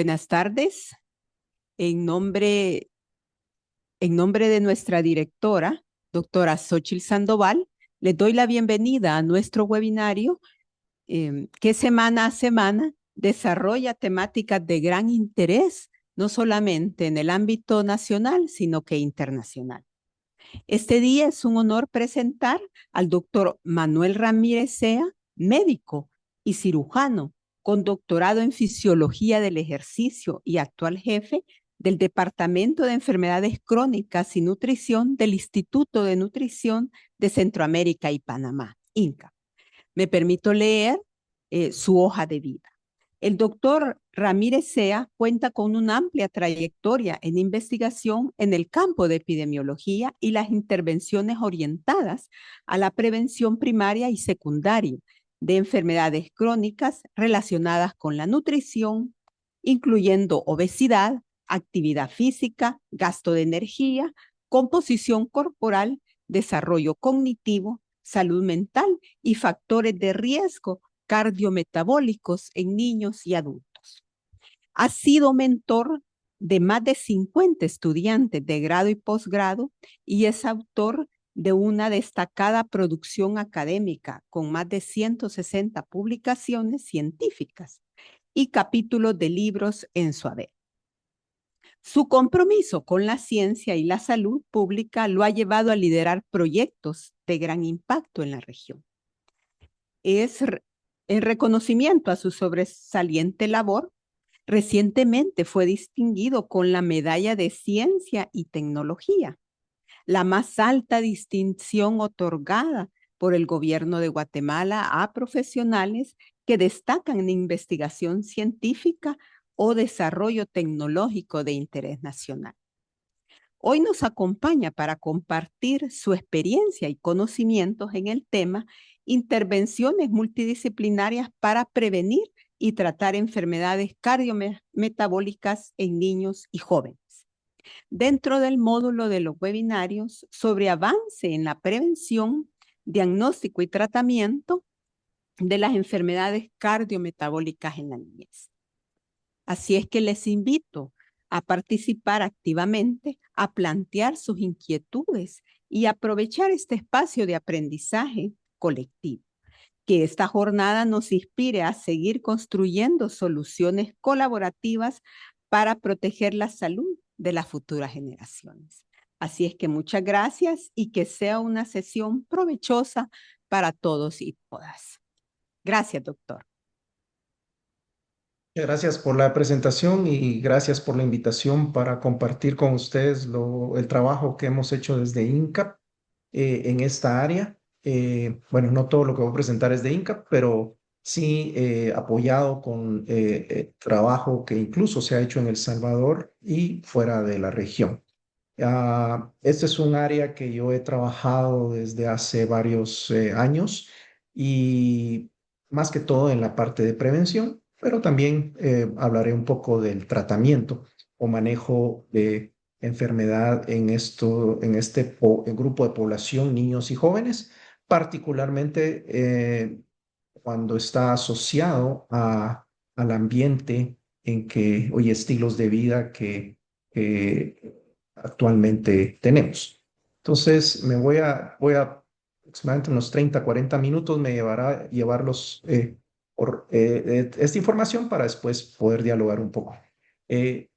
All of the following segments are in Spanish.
Buenas tardes. En nombre, en nombre de nuestra directora, doctora Xóchitl Sandoval, les doy la bienvenida a nuestro webinario que semana a semana desarrolla temáticas de gran interés, no solamente en el ámbito nacional, sino que internacional. Este día es un honor presentar al doctor Manuel Ramírez Sea, médico y cirujano, con doctorado en Fisiología del Ejercicio y actual jefe del Departamento de Enfermedades Crónicas y Nutrición del Instituto de Nutrición de Centroamérica y Panamá, INCA. Me permito leer su hoja de vida. El doctor Ramírez Sea cuenta con una amplia trayectoria en investigación en el campo de epidemiología y las intervenciones orientadas a la prevención primaria y secundaria de enfermedades crónicas relacionadas con la nutrición, incluyendo obesidad, actividad física, gasto de energía, composición corporal, desarrollo cognitivo, salud mental y factores de riesgo cardiometabólicos en niños y adultos. Ha sido mentor de más de 50 estudiantes de grado y posgrado y es autor de una destacada producción académica con más de 160 publicaciones científicas y capítulos de libros en su haber. Su compromiso con la ciencia y la salud pública lo ha llevado a liderar proyectos de gran impacto en la región. En reconocimiento a su sobresaliente labor, recientemente fue distinguido con la Medalla de Ciencia y Tecnología, la más alta distinción otorgada por el gobierno de Guatemala a profesionales que destacan en investigación científica o desarrollo tecnológico de interés nacional. Hoy nos acompaña para compartir su experiencia y conocimientos en el tema intervenciones multidisciplinarias para prevenir y tratar enfermedades cardiometabólicas en niños y jóvenes. Dentro del módulo de los webinarios sobre avance en la prevención, diagnóstico y tratamiento de las enfermedades cardiometabólicas en la niñez. Así es que les invito a participar activamente, a plantear sus inquietudes y aprovechar este espacio de aprendizaje colectivo. Que esta jornada nos inspire a seguir construyendo soluciones colaborativas para proteger la salud de las futuras generaciones. Así es que muchas gracias y que sea una sesión provechosa para todos y todas. Gracias, doctor. Gracias por la presentación y gracias por la invitación para compartir con ustedes el trabajo que hemos hecho desde INCAP en esta área. Bueno, no todo lo que voy a presentar es de INCAP, pero sí apoyado con trabajo que incluso se ha hecho en El Salvador y fuera de la región. Este es un área que yo he trabajado desde hace varios años y más que todo en la parte de prevención, pero también hablaré un poco del tratamiento o manejo de enfermedad en en grupo de población, niños y jóvenes, particularmente cuando está asociado al ambiente en que, oye, estilos de vida que actualmente tenemos. Entonces, voy a aproximadamente unos 30, 40 minutos me llevará llevarlos esta información para después poder dialogar un poco. Eh,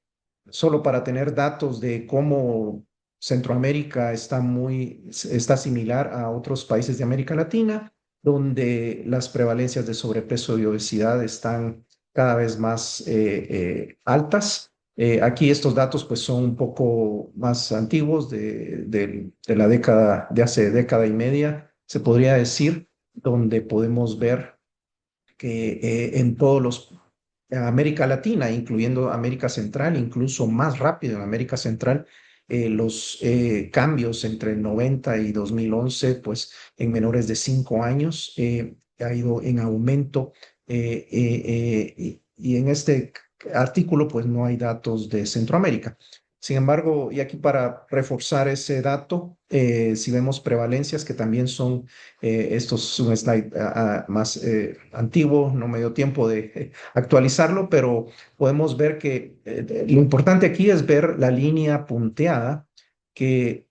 Solo para tener datos de cómo Centroamérica está similar a otros países de América Latina, donde las prevalencias de sobrepeso y obesidad están cada vez más altas. Aquí estos datos pues son un poco más antiguos de la década, de hace década y media, se podría decir, donde podemos ver que en todos los América Latina, incluyendo América Central, incluso más rápido en América Central, los cambios entre el 90 y 2011, pues en menores de 5 años, ha ido en aumento y en este artículo, pues no hay datos de Centroamérica. Sin embargo, y aquí para reforzar ese dato, si vemos prevalencias que también son, esto es un slide más antiguo, no me dio tiempo de actualizarlo, pero podemos ver que lo importante aquí es ver la línea punteada, que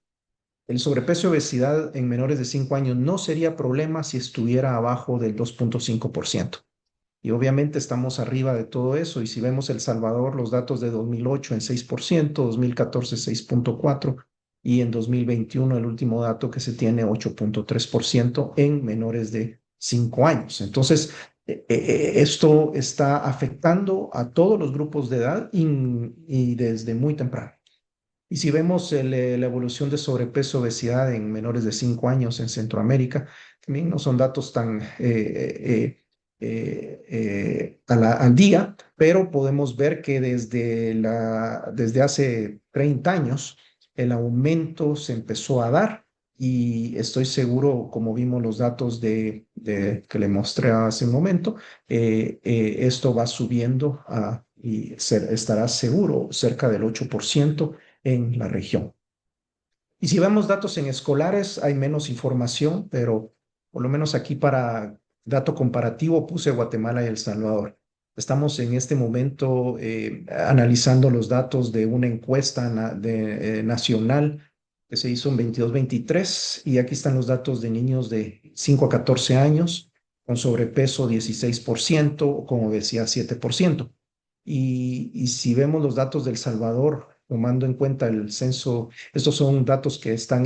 el sobrepeso y obesidad en menores de 5 años no sería problema si estuviera abajo del 2,5%. Y obviamente estamos arriba de todo eso. Y si vemos El Salvador, los datos de 2008 en 6%, 2014 6,4%, y en 2021 el último dato que se tiene 8,3% en menores de 5 años. Entonces, esto está afectando a todos los grupos de edad y desde muy temprano. Y si vemos la evolución de sobrepeso, obesidad en menores de 5 años en Centroamérica, también no son datos tan al día, pero podemos ver que desde hace 30 años el aumento se empezó a dar y estoy seguro, como vimos los datos que le mostré hace un momento, esto va subiendo y estará seguro cerca del 8% en la región. Y si vemos datos en escolares, hay menos información, pero por lo menos aquí para dato comparativo puse Guatemala y El Salvador. Estamos en este momento analizando los datos de una encuesta nacional que se hizo en 22-23 y aquí están los datos de niños de 5 a 14 años con sobrepeso 16%, con obesidad 7%. Y si vemos los datos de El Salvador, tomando en cuenta el censo, estos son datos que están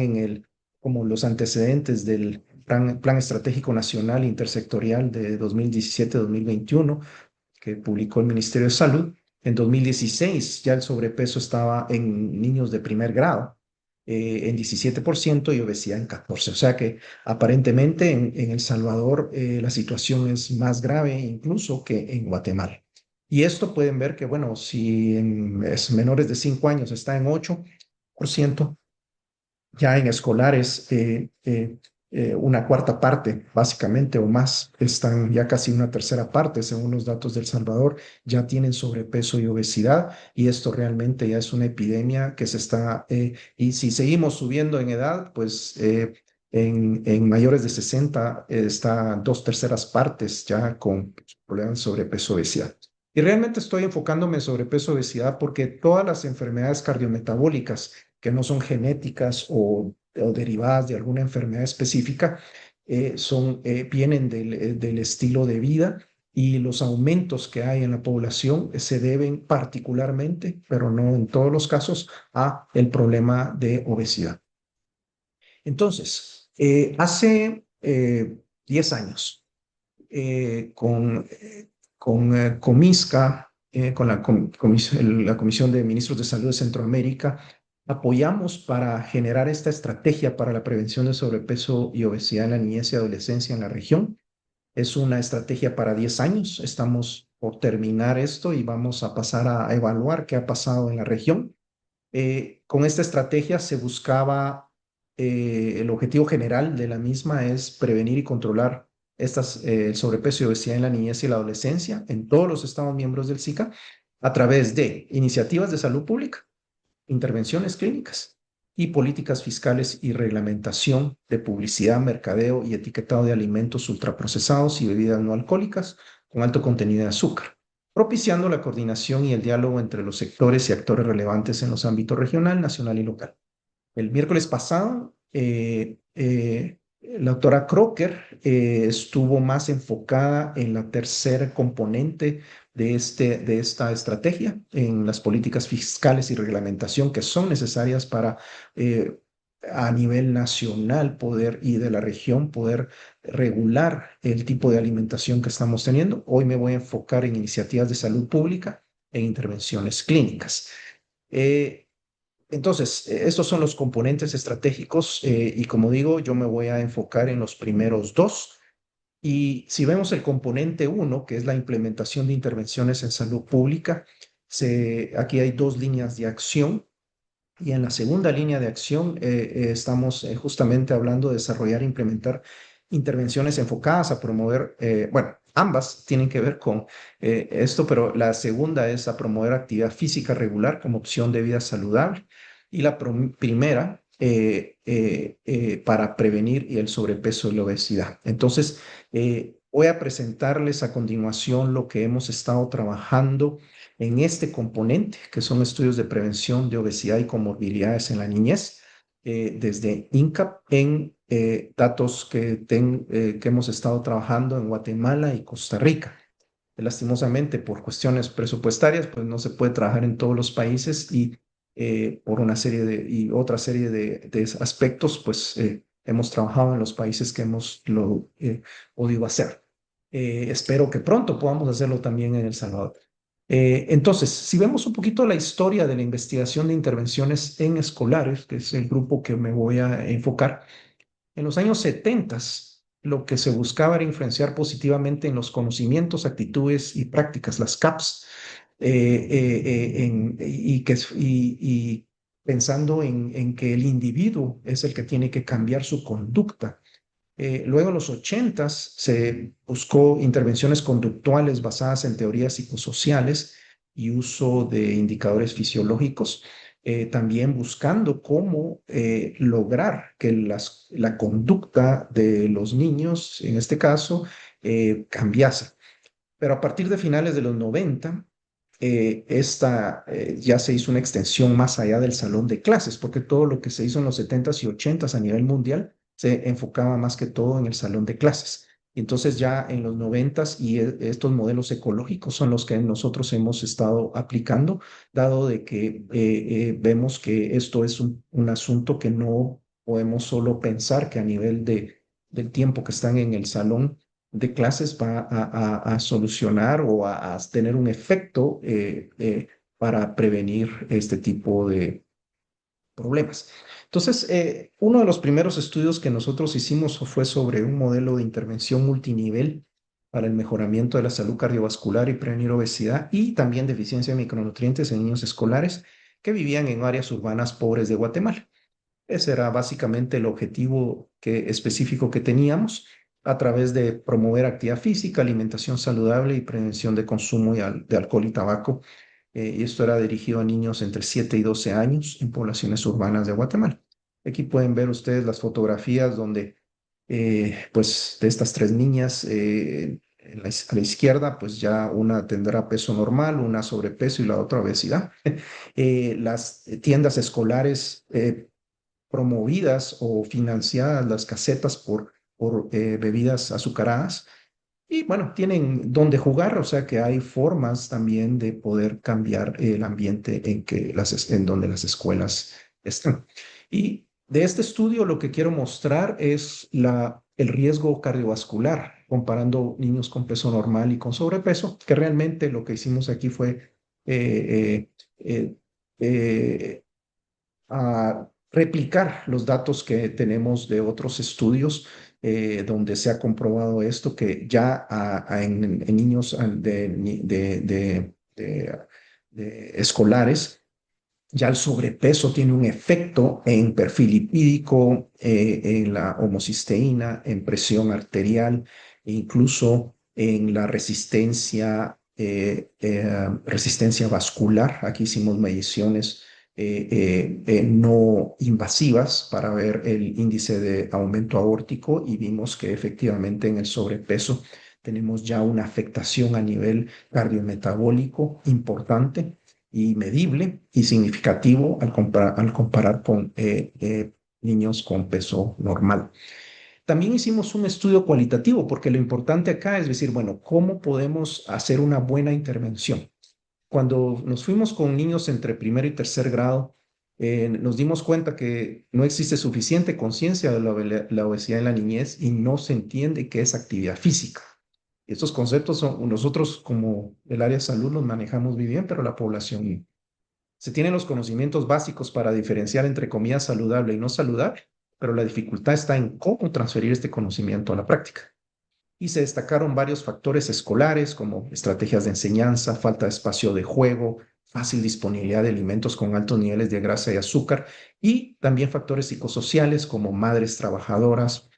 como los antecedentes del Plan Estratégico Nacional Intersectorial de 2017-2021 que publicó el Ministerio de Salud. En 2016 ya el sobrepeso estaba en niños de primer grado, en 17% y obesidad en 14%. O sea que aparentemente en El Salvador la situación es más grave incluso que en Guatemala. Y esto pueden ver que, bueno, si en menores de 5 años está en 8%, ya en escolares una cuarta parte, básicamente, o más, están ya casi una tercera parte, según los datos del Salvador, ya tienen sobrepeso y obesidad, y esto realmente ya es una epidemia que se está, y si seguimos subiendo en edad, pues en mayores de 60 está dos terceras partes ya con problemas de sobrepeso y obesidad. Y realmente estoy enfocándome en sobrepeso y obesidad porque todas las enfermedades cardiometabólicas que no son genéticas o derivadas de alguna enfermedad específica, vienen del estilo de vida y los aumentos que hay en la población se deben particularmente, pero no en todos los casos, a el problema de obesidad. Entonces, hace 10 años, con Comisca, con la Comisión de Ministros de Salud de Centroamérica, apoyamos para generar esta estrategia para la prevención de sobrepeso y obesidad en la niñez y adolescencia en la región. Es una estrategia para 10 años. Estamos por terminar esto y vamos a pasar a evaluar qué ha pasado en la región. Con esta estrategia se buscaba, el objetivo general de la misma es prevenir y controlar el sobrepeso y obesidad en la niñez y la adolescencia en todos los Estados miembros del SICA a través de iniciativas de salud pública, intervenciones clínicas y políticas fiscales y reglamentación de publicidad, mercadeo y etiquetado de alimentos ultraprocesados y bebidas no alcohólicas con alto contenido de azúcar, propiciando la coordinación y el diálogo entre los sectores y actores relevantes en los ámbitos regional, nacional y local. El miércoles pasado, la doctora Crocker estuvo más enfocada en la tercera componente de esta estrategia, en las políticas fiscales y reglamentación que son necesarias para a nivel nacional poder y de la región poder regular el tipo de alimentación que estamos teniendo. Hoy me voy a enfocar en iniciativas de salud pública e intervenciones clínicas. Entonces, estos son los componentes estratégicos y como digo, yo me voy a enfocar en los primeros dos. Y si vemos el componente uno, que es la implementación de intervenciones en salud pública, aquí hay dos líneas de acción. Y en la segunda línea de acción estamos justamente hablando de desarrollar e implementar intervenciones enfocadas a promover, bueno, ambas tienen que ver con esto, pero la segunda es a promover actividad física regular como opción de vida saludable y la primera para prevenir el sobrepeso y la obesidad. Entonces, voy a presentarles a continuación lo que hemos estado trabajando en este componente, que son estudios de prevención de obesidad y comorbilidades en la niñez, desde INCAP en datos que hemos estado trabajando en Guatemala y Costa Rica. Lastimosamente, por cuestiones presupuestarias, pues no se puede trabajar en todos los países y por una serie y otra serie de aspectos, pues hemos trabajado en los países que hemos podido hacer. Espero que pronto podamos hacerlo también en El Salvador. Entonces, si vemos un poquito la historia de la investigación de intervenciones en escolares, que es el grupo que me voy a enfocar, en los años 70 lo que se buscaba era influenciar positivamente en los conocimientos, actitudes y prácticas, las CAPS, y pensando en que el individuo es el que tiene que cambiar su conducta. Luego, en los 80 se buscó intervenciones conductuales basadas en teorías psicosociales y uso de indicadores fisiológicos, también buscando cómo lograr que la conducta de los niños, en este caso, cambiase. Pero a partir de finales de los 90, ya se hizo una extensión más allá del salón de clases, porque todo lo que se hizo en los 70s y 80s a nivel mundial se enfocaba más que todo en el salón de clases. Y entonces ya en los 90s y estos modelos ecológicos son los que nosotros hemos estado aplicando, dado de que vemos que esto es un asunto que no podemos solo pensar que a nivel del tiempo que están en el salón de clases va a solucionar o a tener un efecto para prevenir este tipo de problemas. Entonces, uno de los primeros estudios que nosotros hicimos fue sobre un modelo de intervención multinivel para el mejoramiento de la salud cardiovascular y prevenir obesidad y también deficiencia de micronutrientes en niños escolares que vivían en áreas urbanas pobres de Guatemala. Ese era básicamente el objetivo específico que teníamos a través de promover actividad física, alimentación saludable y prevención de consumo de alcohol y tabaco. Y esto era dirigido a niños entre 7 y 12 años en poblaciones urbanas de Guatemala. Aquí pueden ver ustedes las fotografías donde, pues, de estas tres niñas, a la izquierda, pues ya una tendrá peso normal, una sobrepeso y la otra obesidad. Las tiendas escolares promovidas o financiadas las casetas por bebidas azucaradas. Y bueno, tienen donde jugar, o sea que hay formas también de poder cambiar el ambiente en donde las escuelas están. Y de este estudio lo que quiero mostrar es el riesgo cardiovascular, comparando niños con peso normal y con sobrepeso, que realmente lo que hicimos aquí fue eh, eh, a replicar los datos que tenemos de otros estudios donde se ha comprobado esto, que ya en niños de escolares, ya el sobrepeso tiene un efecto en perfil lipídico, en la homocisteína, en presión arterial, e incluso en la resistencia vascular. Aquí hicimos mediciones no invasivas para ver el índice de aumento aórtico y vimos que efectivamente en el sobrepeso tenemos ya una afectación a nivel cardiometabólico importante y medible y significativo al comparar con niños con peso normal. También hicimos un estudio cualitativo porque lo importante acá es decir, bueno, ¿cómo podemos hacer una buena intervención? Cuando nos fuimos con niños entre primero y tercer grado, nos dimos cuenta que no existe suficiente conciencia de la obesidad en la niñez y no se entiende qué es actividad física. Estos conceptos nosotros como el área de salud los manejamos muy bien, pero la población no. Se tienen los conocimientos básicos para diferenciar entre comida saludable y no saludable, pero la dificultad está en cómo transferir este conocimiento a la práctica. Y se destacaron varios factores escolares como estrategias de enseñanza, falta de espacio de juego, fácil disponibilidad de alimentos con altos niveles de grasa y azúcar, y también factores psicosociales como madres trabajadoras,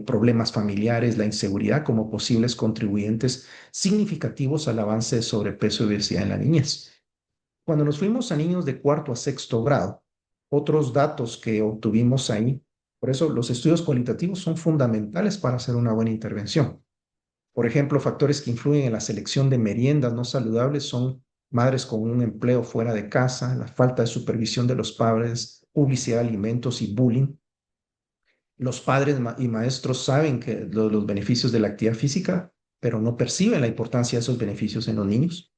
problemas familiares, la inseguridad como posibles contribuyentes significativos al avance de sobrepeso y obesidad en la niñez. Cuando nos fuimos a niños de cuarto a sexto grado, otros datos que obtuvimos ahí, por eso los estudios cualitativos son fundamentales para hacer una buena intervención. Por ejemplo, factores que influyen en la selección de meriendas no saludables son madres con un empleo fuera de casa, la falta de supervisión de los padres, publicidad de alimentos y bullying. Los padres y maestros saben que los beneficios de la actividad física, pero no perciben la importancia de esos beneficios en los niños.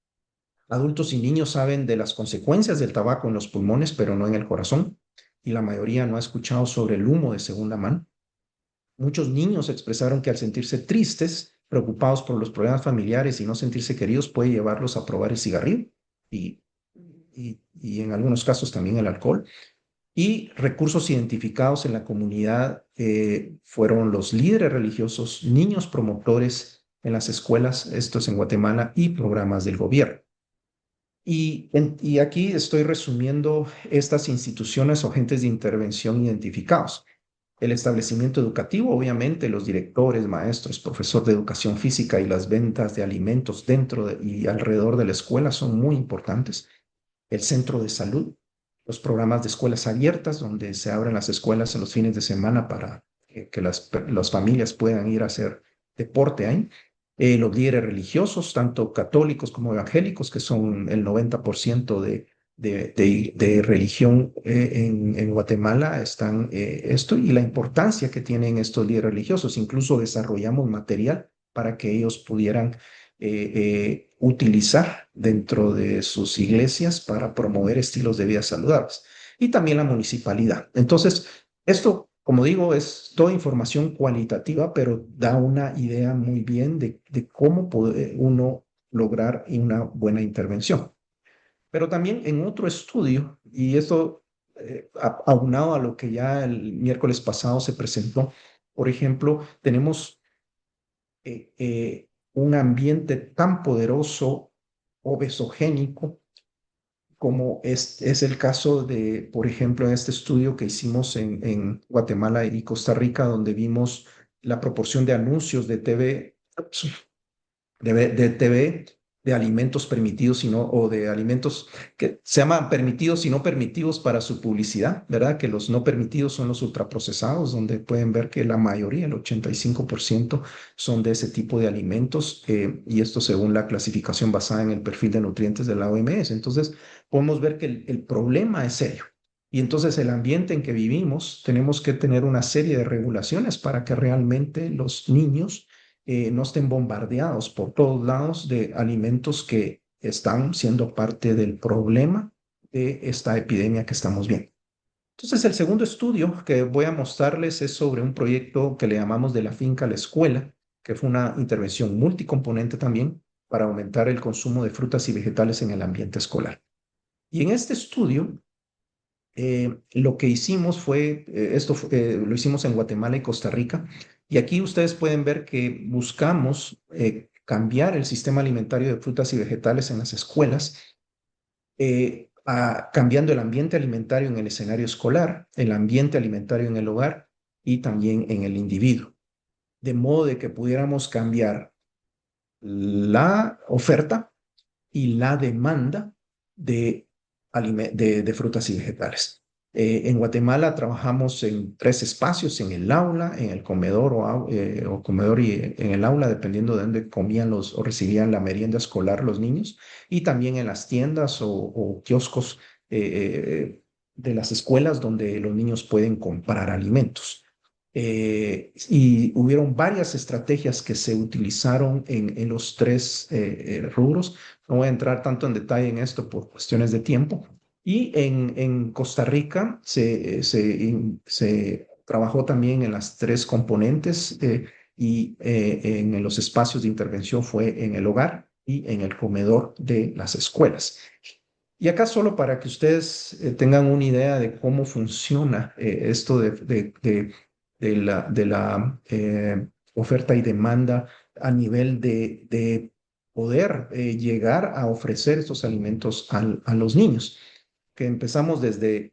Adultos y niños saben de las consecuencias del tabaco en los pulmones, pero no en el corazón. Y la mayoría no ha escuchado sobre el humo de segunda mano. Muchos niños expresaron que al sentirse tristes, preocupados por los problemas familiares y no sentirse queridos, puede llevarlos a probar el cigarrillo y, y en algunos casos también el alcohol. Y recursos identificados en la comunidad fueron los líderes religiosos, niños promotores en las escuelas, esto es en Guatemala, y programas del gobierno. Y aquí estoy resumiendo estas instituciones o agentes de intervención identificados. El establecimiento educativo, obviamente, los directores, maestros, profesor de educación física y las ventas de alimentos y alrededor de la escuela son muy importantes. El centro de salud, los programas de escuelas abiertas, donde se abren las escuelas en los fines de semana para que las familias puedan ir a hacer deporte ahí. Los líderes religiosos, tanto católicos como evangélicos, que son el 90% de religión en Guatemala, están esto y la importancia que tienen estos líderes religiosos. Incluso desarrollamos material para que ellos pudieran utilizar dentro de sus iglesias para promover estilos de vida saludables. Y también la municipalidad. Entonces, esto, como digo, es toda información cualitativa, pero da una idea muy bien de cómo puede uno lograr una buena intervención. Pero también en otro estudio, y esto aunado a lo que ya el miércoles pasado se presentó, por ejemplo, tenemos un ambiente tan poderoso, obesogénico, como es el caso de, por ejemplo, en este estudio que hicimos en Guatemala y Costa Rica, donde vimos la proporción de anuncios de TV, de TV, de alimentos permitidos o de alimentos que se llaman permitidos y no permitidos para su publicidad, ¿verdad? Que los no permitidos son los ultraprocesados, donde pueden ver que la mayoría, el 85%, son de ese tipo de alimentos, y esto según la clasificación basada en el perfil de nutrientes de la OMS. Entonces, podemos ver que el problema es serio. Y entonces el ambiente en que vivimos, tenemos que tener una serie de regulaciones para que realmente los niños no estén bombardeados por todos lados de alimentos que están siendo parte del problema de esta epidemia que estamos viendo. Entonces, el segundo estudio que voy a mostrarles es sobre un proyecto que le llamamos de la finca a la escuela, que fue una intervención multicomponente también para aumentar el consumo de frutas y vegetales en el ambiente escolar. Y en este estudio, lo que hicimos fue, lo hicimos en Guatemala y Costa Rica, y aquí ustedes pueden ver que buscamos cambiar el sistema alimentario de frutas y vegetales en las escuelas, cambiando el ambiente alimentario en el escenario escolar, el ambiente alimentario en el hogar y también en el individuo, de modo de que pudiéramos cambiar la oferta y la demanda de, de frutas y vegetales. En Guatemala trabajamos en tres espacios, en el aula, en el comedor o comedor y en el aula, dependiendo de dónde comían o recibían la merienda escolar los niños, y también en las tiendas o kioscos de las escuelas donde los niños pueden comprar alimentos. Y hubieron varias estrategias que se utilizaron en los tres rubros. No voy a entrar tanto en detalle en esto por cuestiones de tiempo. Y en Costa Rica se trabajó también en las tres componentes y en los espacios de intervención fue en el hogar y en el comedor de las escuelas. Y acá solo para que ustedes tengan una idea de cómo funciona esto de la oferta y demanda a nivel de poder llegar a ofrecer estos alimentos a los niños, que empezamos desde,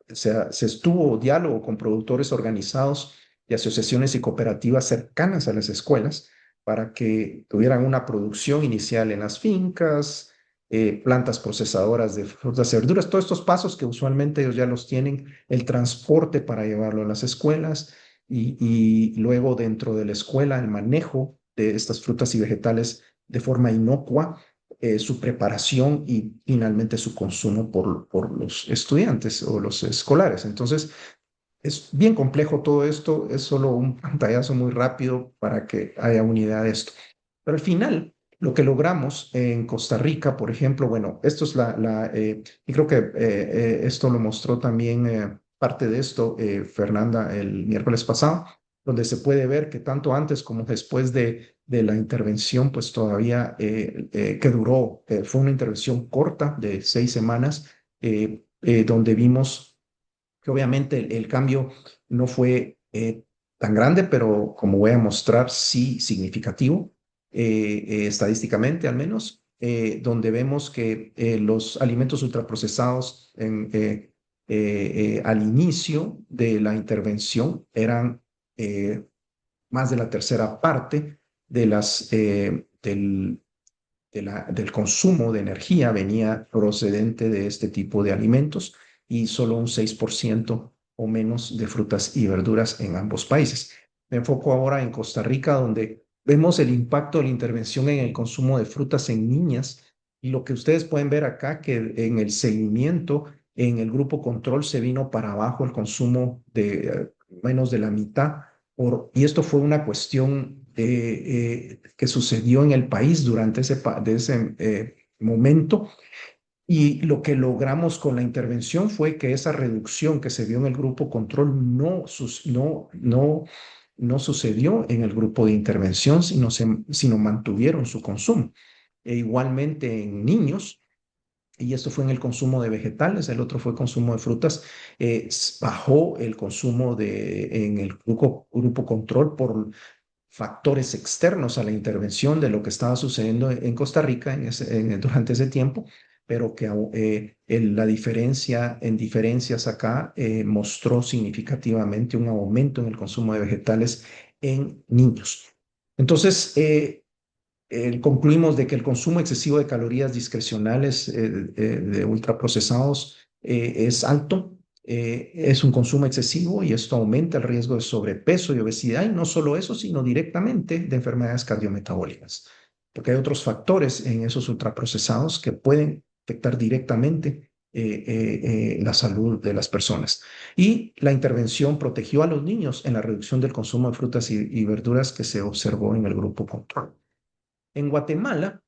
se estuvo diálogo con productores organizados y asociaciones y cooperativas cercanas a las escuelas para que tuvieran una producción inicial en las fincas, plantas procesadoras de frutas y verduras, todos estos pasos que usualmente ellos ya los tienen, el transporte para llevarlo a las escuelas y luego dentro de la escuela el manejo de estas frutas y vegetales de forma inocua, su preparación y finalmente su consumo por los estudiantes o los escolares. Entonces, es bien complejo todo esto, es solo un pantallazo muy rápido para que haya unidad de esto. Pero al final, lo que logramos en Costa Rica, por ejemplo, bueno, esto es y creo que esto lo mostró también parte de esto Fernanda el miércoles pasado, donde se puede ver que tanto antes como después de la intervención, pues todavía que duró, fue una intervención corta de 6 semanas, donde vimos que obviamente el cambio no fue tan grande, pero como voy a mostrar, sí significativo, estadísticamente al menos, donde vemos que los alimentos ultraprocesados al inicio de la intervención eran más de la tercera parte de del consumo de energía venía procedente de este tipo de alimentos y solo un 6% o menos de frutas y verduras en ambos países. Me enfoco ahora en Costa Rica, donde vemos el impacto de la intervención en el consumo de frutas en niñas y lo que ustedes pueden ver acá, que en el seguimiento, en el grupo control se vino para abajo el consumo de menos de la mitad y esto fue una cuestión que sucedió en el país durante ese momento. Y lo que logramos con la intervención fue que esa reducción que se vio en el grupo control no sucedió en el grupo de intervención, sino mantuvieron su consumo. E igualmente en niños, y esto fue en el consumo de vegetales, el otro fue el consumo de frutas, bajó el consumo en el grupo control por factores externos a la intervención de lo que estaba sucediendo en Costa Rica durante ese tiempo, pero que la diferencia en diferencias acá mostró significativamente un aumento en el consumo de vegetales en niños. Entonces, concluimos de que el consumo excesivo de calorías discrecionales de ultraprocesados es alto, es un consumo excesivo y esto aumenta el riesgo de sobrepeso y obesidad y no solo eso, sino directamente de enfermedades cardiometabólicas, porque hay otros factores en esos ultraprocesados que pueden afectar directamente la salud de las personas. Y la intervención protegió a los niños en la reducción del consumo de frutas y verduras que se observó en el grupo control. En Guatemala,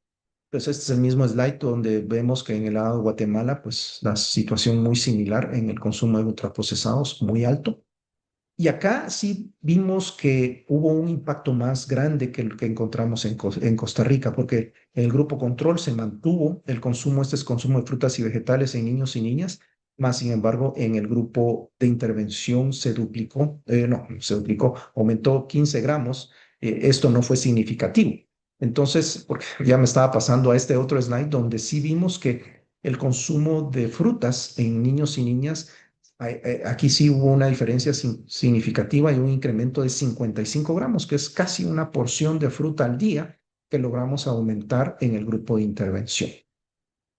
pues este es el mismo slide donde vemos que en el lado de Guatemala, pues la situación muy similar en el consumo de ultraprocesados, muy alto. Y acá sí vimos que hubo un impacto más grande que el que encontramos en Costa Rica, porque en el grupo control se mantuvo el consumo, este es consumo de frutas y vegetales en niños y niñas, más sin embargo en el grupo de intervención se duplicó, no, se duplicó, aumentó 15 gramos, esto no fue significativo. Entonces, porque ya me estaba pasando a este otro slide donde sí vimos que el consumo de frutas en niños y niñas aquí sí hubo una diferencia significativa y un incremento de 55 gramos, que es casi una porción de fruta al día que logramos aumentar en el grupo de intervención.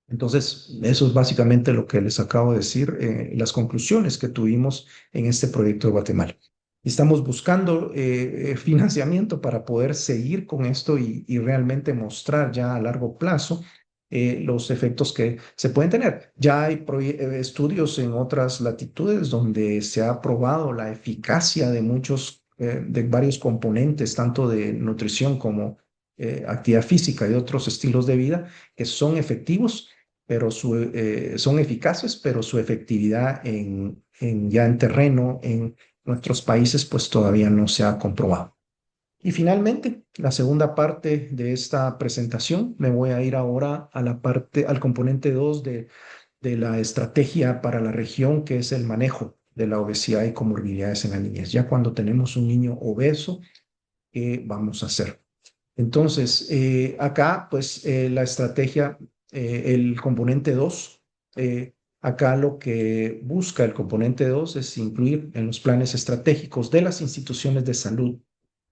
Entonces, eso es básicamente lo que les acabo de decir, las conclusiones que tuvimos en este proyecto de Guatemala. Estamos buscando financiamiento para poder seguir con esto y realmente mostrar ya a largo plazo los efectos que se pueden tener. Ya hay estudios en otras latitudes donde se ha probado la eficacia de varios componentes, tanto de nutrición como actividad física y otros estilos de vida, que son efectivos pero son eficaces, pero su efectividad ya en terreno, en nuestros países, pues todavía no se ha comprobado. Y finalmente, la segunda parte de esta presentación, me voy a ir ahora al componente 2 de la estrategia para la región, que es el manejo de la obesidad y comorbilidades en la niñez. Ya cuando tenemos un niño obeso, ¿qué vamos a hacer? Entonces, acá, pues la estrategia, el componente 2, Acá lo que busca el componente 2 es incluir en los planes estratégicos de las instituciones de salud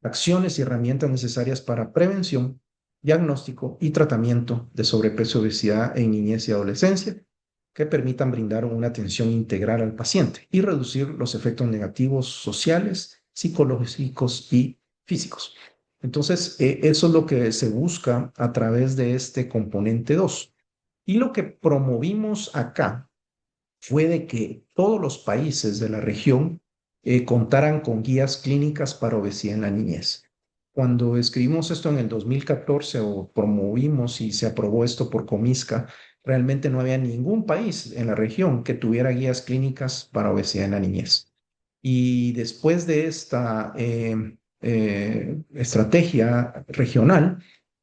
acciones y herramientas necesarias para prevención, diagnóstico y tratamiento de sobrepeso y obesidad en niñez y adolescencia que permitan brindar una atención integral al paciente y reducir los efectos negativos sociales, psicológicos y físicos. Entonces, eso es lo que se busca a través de este componente 2. Y lo que promovimos acá fue de que todos los países de la región contaran con guías clínicas para obesidad en la niñez. Cuando escribimos esto en el 2014 o promovimos y se aprobó esto por Comisca, realmente no había ningún país en la región que tuviera guías clínicas para obesidad en la niñez. Y después de esta estrategia regional,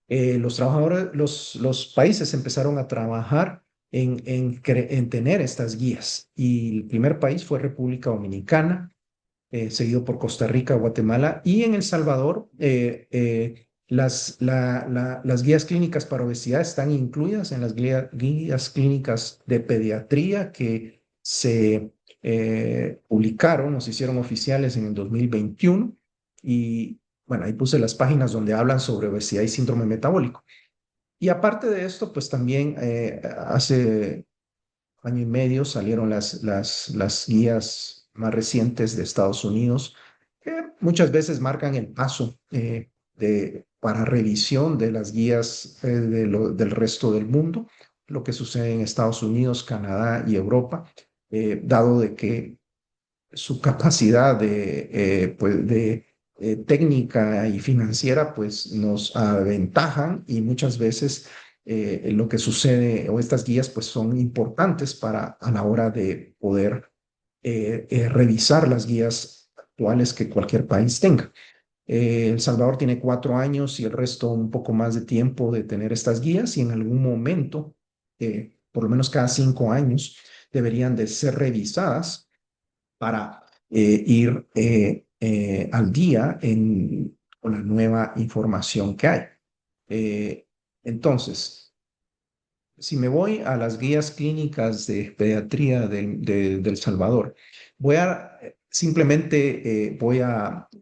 los trabajadores, los países empezaron a trabajar en tener estas guías. Y el primer país fue República Dominicana, seguido por Costa Rica, Guatemala y en El Salvador. Las guías clínicas para obesidad están incluidas en las guías clínicas de pediatría que se publicaron o se hicieron oficiales en el 2021. Y bueno, ahí puse las páginas donde hablan sobre obesidad y síndrome metabólico. Y aparte de esto, pues también hace año y medio salieron las guías más recientes de Estados Unidos, que muchas veces marcan el paso para revisión de las guías del resto del mundo, lo que sucede en Estados Unidos, Canadá y Europa, dado de que su capacidad de técnica y financiera, pues nos aventajan y muchas veces lo que sucede o estas guías pues son importantes para a la hora de poder revisar las guías actuales que cualquier país tenga. El Salvador tiene 4 años y el resto un poco más de tiempo de tener estas guías y en algún momento, por lo menos cada 5 años, deberían de ser revisadas para ir al día con la nueva información que hay. Eh, entonces, si me voy a las guías clínicas de pediatría del Salvador, simplemente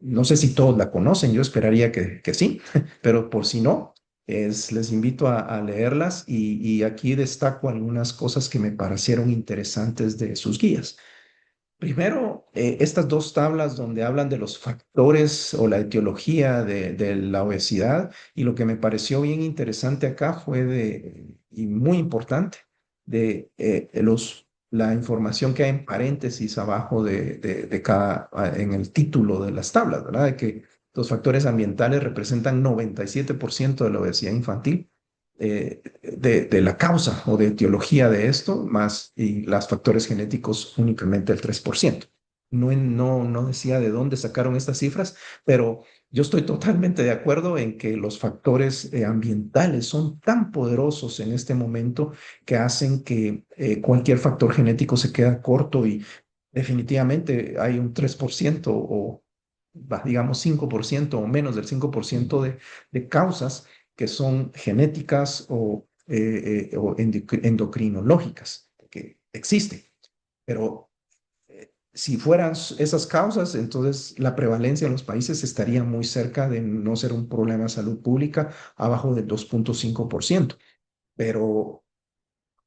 no sé si todos la conocen, yo esperaría que sí, pero por si no, les invito a leerlas y aquí destaco algunas cosas que me parecieron interesantes de sus guías. Primero, estas dos tablas donde hablan de los factores o la etiología de la obesidad, y lo que me pareció bien interesante acá y muy importante, la información que hay en paréntesis abajo en el título de las tablas, ¿verdad? De que los factores ambientales representan 97% de la obesidad infantil, de la causa o de etiología de esto, más y los factores genéticos únicamente el 3%. No decía de dónde sacaron estas cifras, pero yo estoy totalmente de acuerdo en que los factores ambientales son tan poderosos en este momento que hacen que cualquier factor genético se queda corto y definitivamente hay un 3% o digamos 5% o menos del 5% de causas que son genéticas o endocrinológicas, que existen. Pero si fueran esas causas, entonces la prevalencia en los países estaría muy cerca de no ser un problema de salud pública, abajo del 2,5%. Pero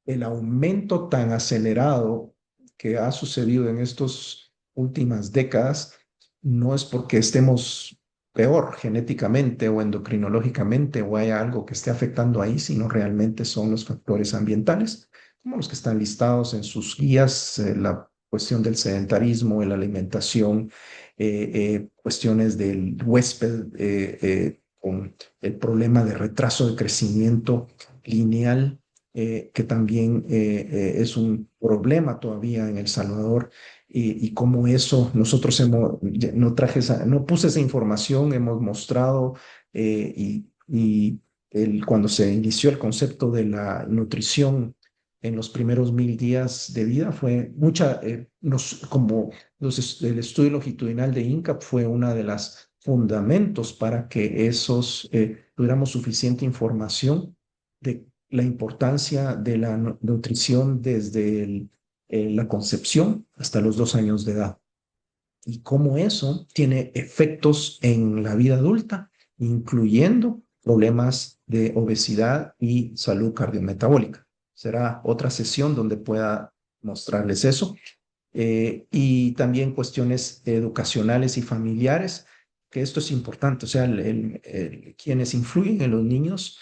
el aumento tan acelerado que ha sucedido en estas últimas décadas no es porque estemos peor genéticamente o endocrinológicamente o haya algo que esté afectando ahí, sino realmente son los factores ambientales, como los que están listados en sus guías, la cuestión del sedentarismo, la alimentación, cuestiones del huésped con el problema de retraso de crecimiento lineal, que también es un problema todavía en El Salvador, y cómo eso nosotros no puse esa información, hemos mostrado cuando se inició el concepto de la nutrición en los primeros 1000 días de vida fue como el estudio longitudinal de INCAP fue una de las fundamentos para que tuviéramos suficiente información de la importancia de la nutrición desde la concepción hasta los 2 años de edad y cómo eso tiene efectos en la vida adulta, incluyendo problemas de obesidad y salud cardiometabólica. Será otra sesión donde pueda mostrarles eso. Y también cuestiones educacionales y familiares, que esto es importante, o sea, quienes influyen en los niños,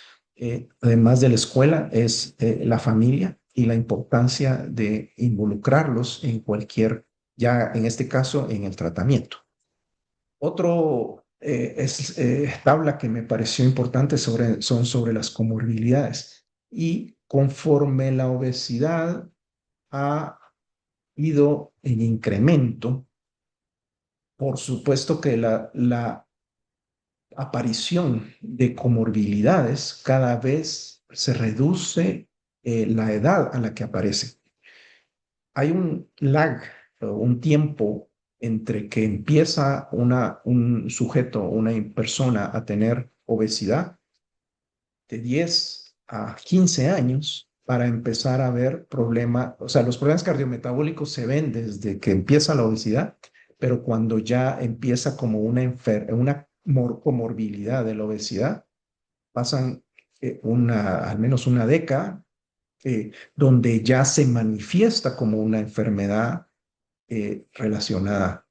además de la escuela, es la familia y la importancia de involucrarlos en cualquier, ya en este caso, en el tratamiento. Otro tabla que me pareció importante son sobre las comorbilidades. Y conforme la obesidad ha ido en incremento, por supuesto que la aparición de comorbilidades cada vez se reduce la edad a la que aparece. Hay un lag, un tiempo entre que empieza un sujeto, una persona a tener obesidad de 10 a 15 años para empezar a ver problemas, o sea, los problemas cardiometabólicos se ven desde que empieza la obesidad, pero cuando ya empieza como una comorbilidad de la obesidad, pasan al menos una década, donde ya se manifiesta como una enfermedad relacionada,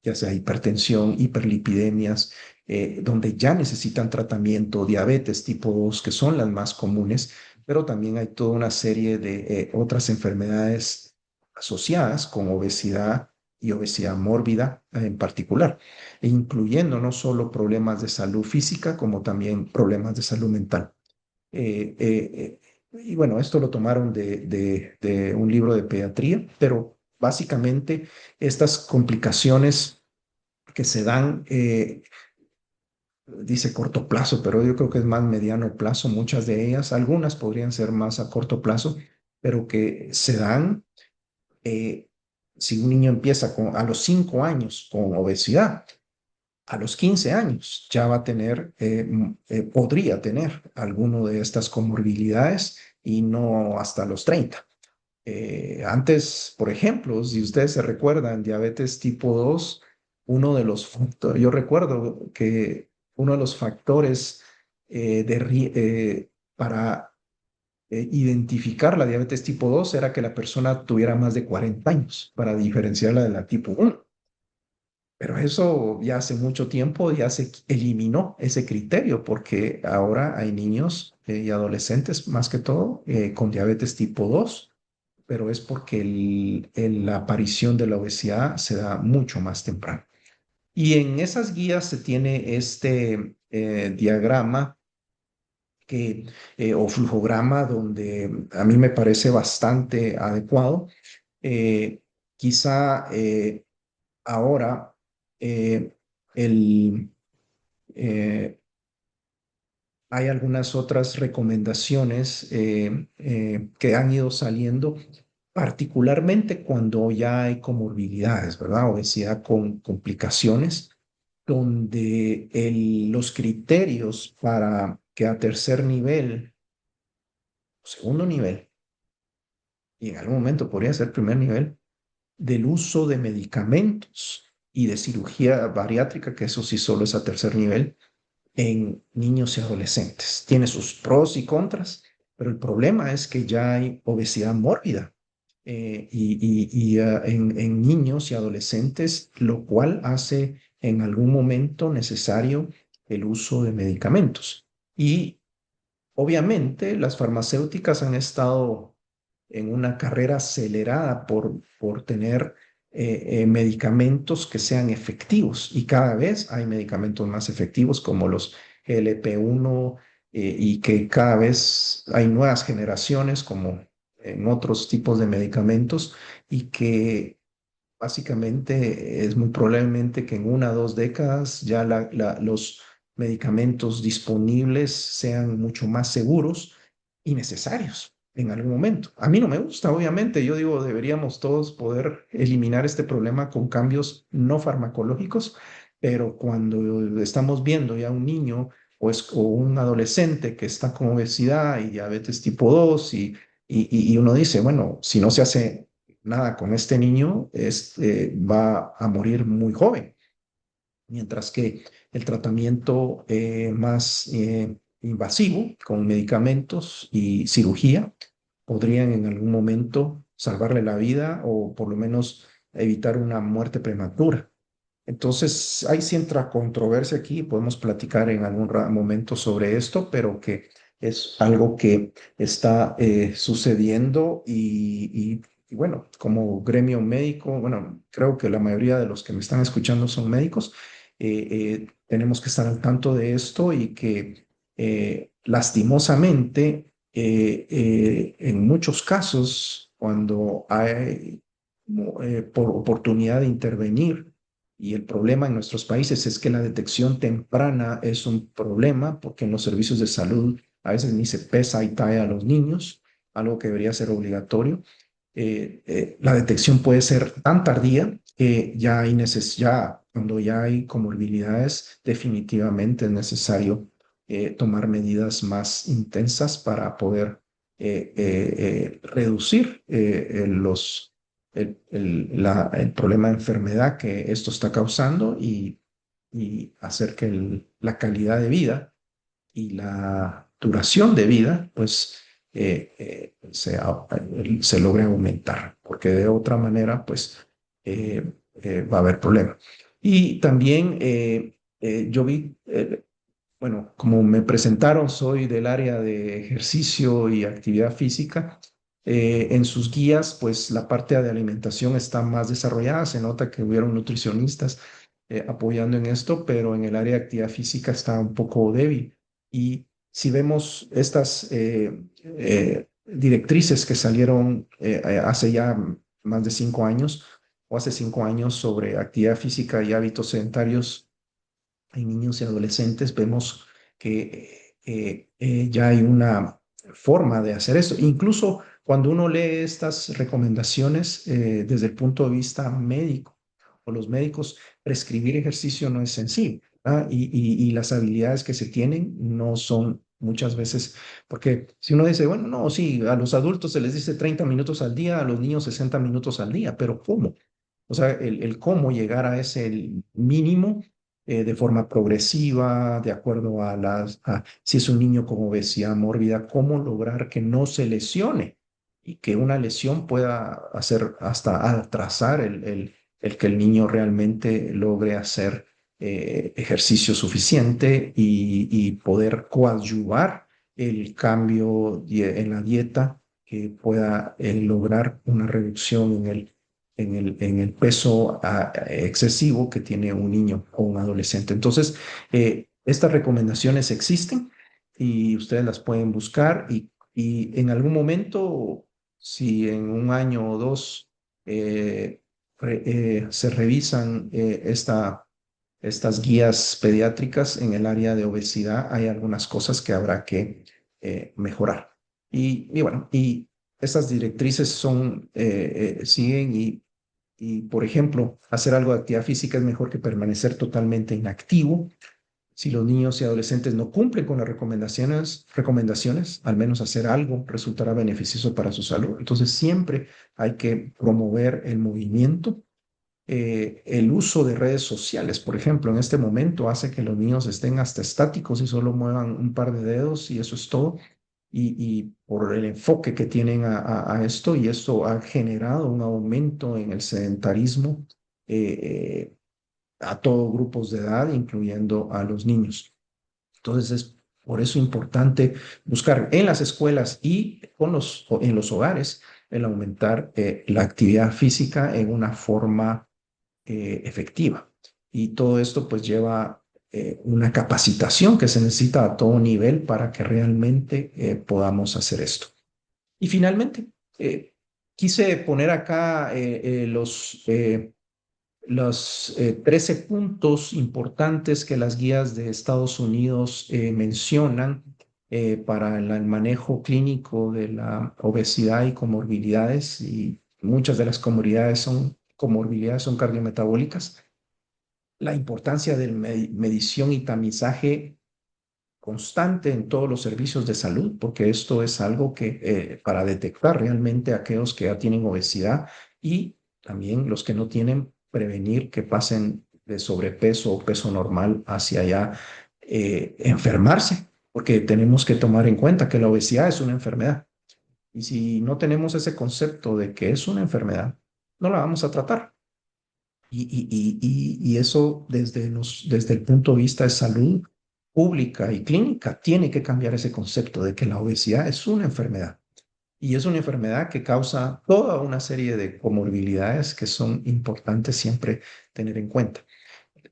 ya sea hipertensión, hiperlipidemias, donde ya necesitan tratamiento, diabetes tipo 2 que son las más comunes, pero también hay toda una serie de otras enfermedades asociadas con obesidad y obesidad mórbida en particular, e incluyendo no solo problemas de salud física, como también problemas de salud mental. Y bueno, esto lo tomaron de un libro de pediatría, pero básicamente estas complicaciones que se dan, dice corto plazo, pero yo creo que es más mediano plazo, muchas de ellas, algunas podrían ser más a corto plazo, pero que se dan eh, si un niño empieza a los 5 años con obesidad. A los 15 años ya va a tener, podría tener alguno de estas comorbilidades y no hasta los 30. Antes, por ejemplo, si ustedes se recuerdan, diabetes tipo 2, uno de los factores, yo recuerdo que uno de los factores para identificar la diabetes tipo 2 era que la persona tuviera más de 40 años para diferenciarla de la tipo 1. Pero eso ya hace mucho tiempo ya se eliminó ese criterio porque ahora hay niños y adolescentes más que todo con diabetes tipo 2, pero es porque la aparición de la obesidad se da mucho más temprano. Y en esas guías se tiene este diagrama o flujograma donde a mí me parece bastante adecuado. Eh, Quizá ahora eh, el, eh, hay algunas otras recomendaciones que han ido saliendo, particularmente cuando ya hay comorbilidades, ¿verdad? Obesidad con complicaciones, donde los criterios para que a tercer nivel, segundo nivel, y en algún momento podría ser primer nivel, del uso de medicamentos y de cirugía bariátrica, que eso sí solo es a tercer nivel, en niños y adolescentes. Tiene sus pros y contras, pero el problema es que ya hay obesidad mórbida en niños y adolescentes, lo cual hace en algún momento necesario el uso de medicamentos. Y obviamente las farmacéuticas han estado en una carrera acelerada por tener medicamentos que sean efectivos y cada vez hay medicamentos más efectivos como los GLP-1 y que cada vez hay nuevas generaciones como en otros tipos de medicamentos y que básicamente es muy probablemente que en 1 o 2 décadas ya los medicamentos disponibles sean mucho más seguros y necesarios en algún momento. A mí no me gusta, obviamente. Yo digo, deberíamos todos poder eliminar este problema con cambios no farmacológicos, pero cuando estamos viendo ya un niño o un adolescente que está con obesidad y diabetes tipo 2 y uno dice, bueno, si no se hace nada con este niño, va a morir muy joven, mientras que el tratamiento más invasivo, con medicamentos y cirugía, podrían en algún momento salvarle la vida o por lo menos evitar una muerte prematura. Entonces, hay cierta controversia aquí, podemos platicar en algún momento sobre esto, pero que es algo que está sucediendo y bueno, como gremio médico, bueno, creo que la mayoría de los que me están escuchando son médicos, tenemos que estar al tanto de esto y que lastimosamente, en muchos casos, cuando hay por oportunidad de intervenir, y el problema en nuestros países es que la detección temprana es un problema porque en los servicios de salud a veces ni se pesa y TAE a los niños, algo que debería ser obligatorio. La detección puede ser tan tardía que ya cuando ya hay comorbilidades, definitivamente es necesario tomar medidas más intensas para poder reducir el problema de enfermedad que esto está causando y hacer que la calidad de vida y la duración de vida, pues, se logre aumentar, porque de otra manera, pues, va a haber problemas. Y también yo vi, bueno, como me presentaron, soy del área de ejercicio y actividad física. En sus guías, pues la parte de alimentación está más desarrollada. Se nota que hubieron nutricionistas apoyando en esto, pero en el área de actividad física está un poco débil. Y si vemos estas directrices que salieron hace ya más de 5 años o hace 5 años sobre actividad física y hábitos sedentarios en niños y adolescentes, vemos que ya hay una forma de hacer esto. Incluso cuando uno lee estas recomendaciones desde el punto de vista médico o los médicos, prescribir ejercicio no es sencillo. Y las habilidades que se tienen no son muchas veces, porque si uno dice, bueno, no, sí, a los adultos se les dice 30 minutos al día, a los niños 60 minutos al día, pero ¿cómo? O sea, el cómo llegar a ese mínimo de forma progresiva, de acuerdo si es un niño con obesidad mórbida, cómo lograr que no se lesione y que una lesión pueda hacer hasta atrasar el que el niño realmente logre hacer ejercicio suficiente y poder coadyuvar el cambio en la dieta que pueda lograr una reducción en el peso excesivo que tiene un niño o un adolescente. Entonces, estas recomendaciones existen y ustedes las pueden buscar y en algún momento, si en un año o dos se revisan estas guías pediátricas en el área de obesidad, hay algunas cosas que habrá que mejorar. Y bueno, y estas directrices siguen por ejemplo, hacer algo de actividad física es mejor que permanecer totalmente inactivo. Si los niños y adolescentes no cumplen con las recomendaciones, al menos hacer algo resultará beneficioso para su salud. Entonces, siempre hay que promover el movimiento. El uso de redes sociales, por ejemplo, en este momento hace que los niños estén hasta estáticos y solo muevan un par de dedos y eso es todo. Y por el enfoque que tienen a esto, y esto ha generado un aumento en el sedentarismo a todos grupos de edad, incluyendo a los niños. Entonces es por eso importante buscar en las escuelas y en los hogares el aumentar la actividad física en una forma efectiva. Y todo esto pues lleva una capacitación que se necesita a todo nivel para que realmente podamos hacer esto. Y finalmente, quise poner acá los 13 puntos importantes que las guías de Estados Unidos mencionan para el manejo clínico de la obesidad y comorbilidades, y muchas de las comorbilidades son cardiometabólicas. La importancia de medición y tamizaje constante en todos los servicios de salud, porque esto es algo que para detectar realmente a aquellos que ya tienen obesidad y también los que no tienen, prevenir que pasen de sobrepeso o peso normal hacia ya enfermarse, porque tenemos que tomar en cuenta que la obesidad es una enfermedad. Y si no tenemos ese concepto de que es una enfermedad, no la vamos a tratar. Y eso desde el punto de vista de salud pública y clínica tiene que cambiar ese concepto de que la obesidad es una enfermedad. Y es una enfermedad que causa toda una serie de comorbilidades que son importantes siempre tener en cuenta.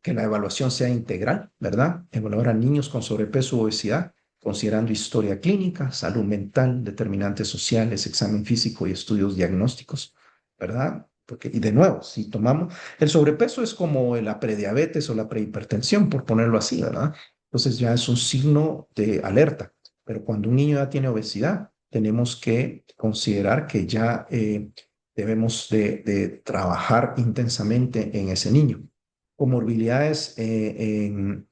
Que la evaluación sea integral, ¿verdad? Evaluar a niños con sobrepeso o obesidad, considerando historia clínica, salud mental, determinantes sociales, examen físico y estudios diagnósticos, ¿verdad? Porque, y de nuevo, si tomamos, el sobrepeso es como la prediabetes o la prehipertensión, por ponerlo así, ¿verdad? Entonces ya es un signo de alerta. Pero cuando un niño ya tiene obesidad, tenemos que considerar que ya debemos de trabajar intensamente en ese niño. Comorbilidades hay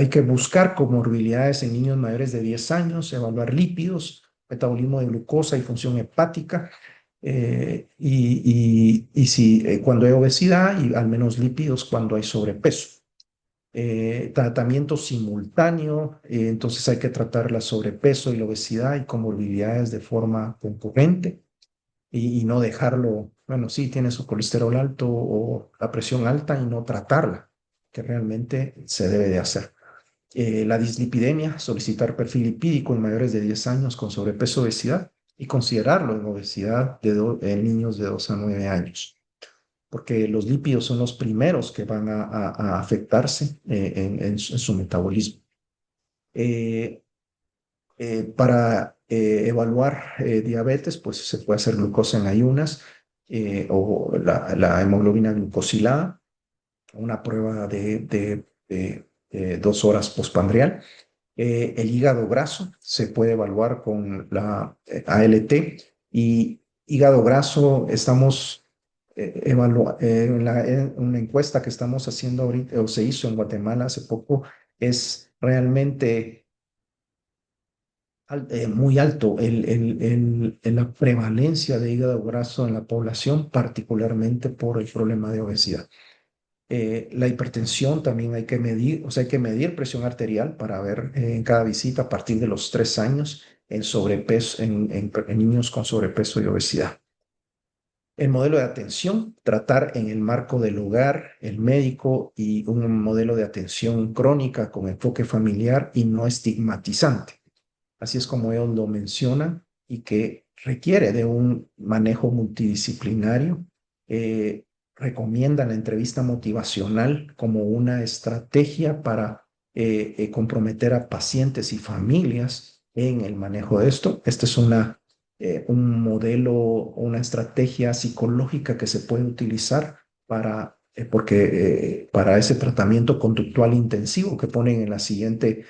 que buscar comorbilidades en niños mayores de 10 años, evaluar lípidos, metabolismo de glucosa y función hepática, y si cuando hay obesidad y al menos lípidos cuando hay sobrepeso. Tratamiento simultáneo, entonces hay que tratar la sobrepeso y la obesidad y comorbilidades de forma concurrente y no dejarlo, bueno, sí, tiene su colesterol alto o la presión alta y no tratarla, que realmente se debe de hacer. La dislipidemia, solicitar perfil lipídico en mayores de 10 años con sobrepeso o obesidad y considerarlo en obesidad en niños de 2 a 9 años, porque los lípidos son los primeros que van a afectarse en su metabolismo. Eh, para evaluar diabetes, pues se puede hacer glucosa en ayunas o la hemoglobina glucosilada, una prueba de 2 horas postpandrial. El hígado graso se puede evaluar con la ALT y hígado graso estamos en una encuesta que estamos haciendo ahorita o se hizo en Guatemala hace poco, es realmente muy alto la prevalencia de hígado graso en la población, particularmente por el problema de obesidad. La hipertensión también hay que medir, o sea, hay que medir presión arterial para ver en cada visita a partir de los 3 años en sobrepeso, en niños con sobrepeso y obesidad. El modelo de atención, tratar en el marco del hogar, el médico y un modelo de atención crónica con enfoque familiar y no estigmatizante. Así es como ellos lo mencionan y que requiere de un manejo multidisciplinario. Recomiendan la entrevista motivacional como una estrategia para comprometer a pacientes y familias en el manejo de esto. Este es un modelo, una estrategia psicológica que se puede utilizar para ese tratamiento conductual intensivo que ponen en la siguiente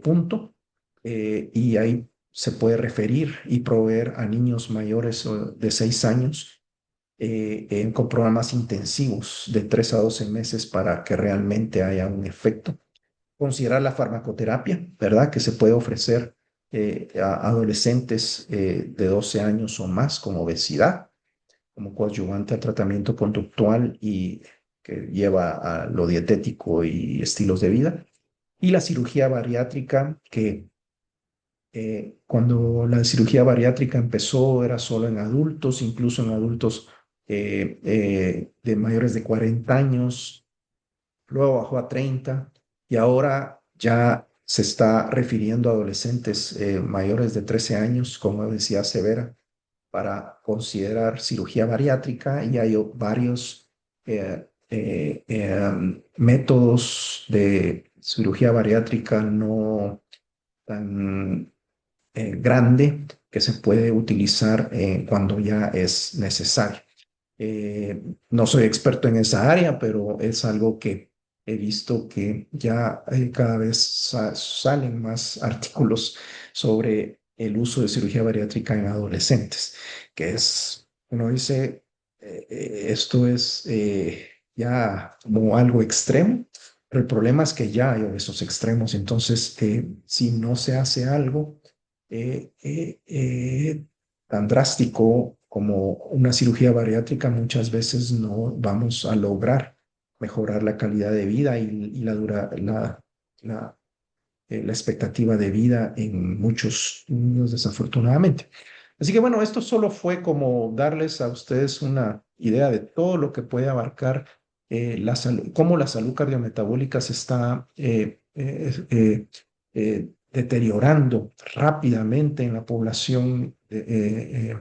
punto, y ahí se puede referir y proveer a niños mayores de 6 años con programas intensivos de 3 a 12 meses para que realmente haya un efecto. Considerar la farmacoterapia, ¿verdad? Que se puede ofrecer a adolescentes de 12 años o más con obesidad, como coadyuvante al tratamiento conductual y que lleva a lo dietético y estilos de vida. Y la cirugía bariátrica, que cuando la cirugía bariátrica empezó era solo en adultos, incluso en adultos de mayores de 40 años, luego bajó a 30 y ahora ya se está refiriendo a adolescentes mayores de 13 años con obesidad severa para considerar cirugía bariátrica y hay varios métodos de cirugía bariátrica no tan grande que se puede utilizar cuando ya es necesario. No soy experto en esa área, pero es algo que he visto que ya cada vez salen más artículos sobre el uso de cirugía bariátrica en adolescentes, que uno dice, esto es ya como algo extremo, Pero el problema es que ya hay obesos extremos, entonces si no se hace algo eh, eh, eh, tan drástico como una cirugía bariátrica, muchas veces no vamos a lograr mejorar la calidad de vida y la, la expectativa de vida en muchos niños, desafortunadamente. Así que bueno, esto solo fue como darles a ustedes una idea de todo lo que puede abarcar la salud, cómo la salud cardiometabólica se está deteriorando rápidamente en la población de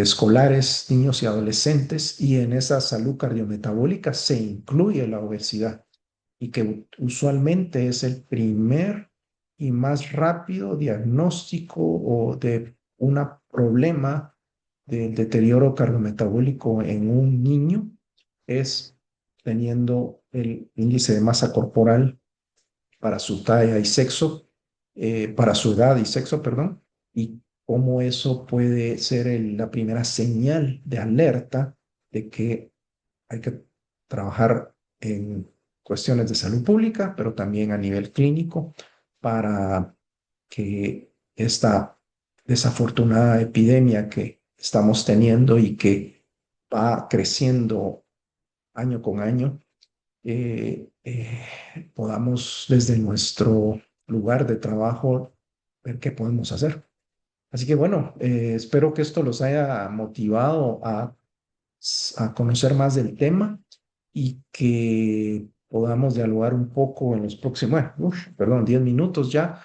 escolares, niños y adolescentes, y en esa salud cardiometabólica se incluye la obesidad y que usualmente es el primer y más rápido diagnóstico o de un problema del deterioro cardiometabólico en un niño es teniendo el índice de masa corporal para su talla y sexo, para su edad y sexo, perdón, y cómo eso puede ser la primera señal de alerta de que hay que trabajar en cuestiones de salud pública, pero también a nivel clínico para que esta desafortunada epidemia que estamos teniendo y que va creciendo año con año, podamos desde nuestro lugar de trabajo ver qué podemos hacer. Así que bueno, espero que esto los haya motivado a conocer más del tema y que podamos dialogar un poco en los próximos, bueno, perdón, 10 minutos ya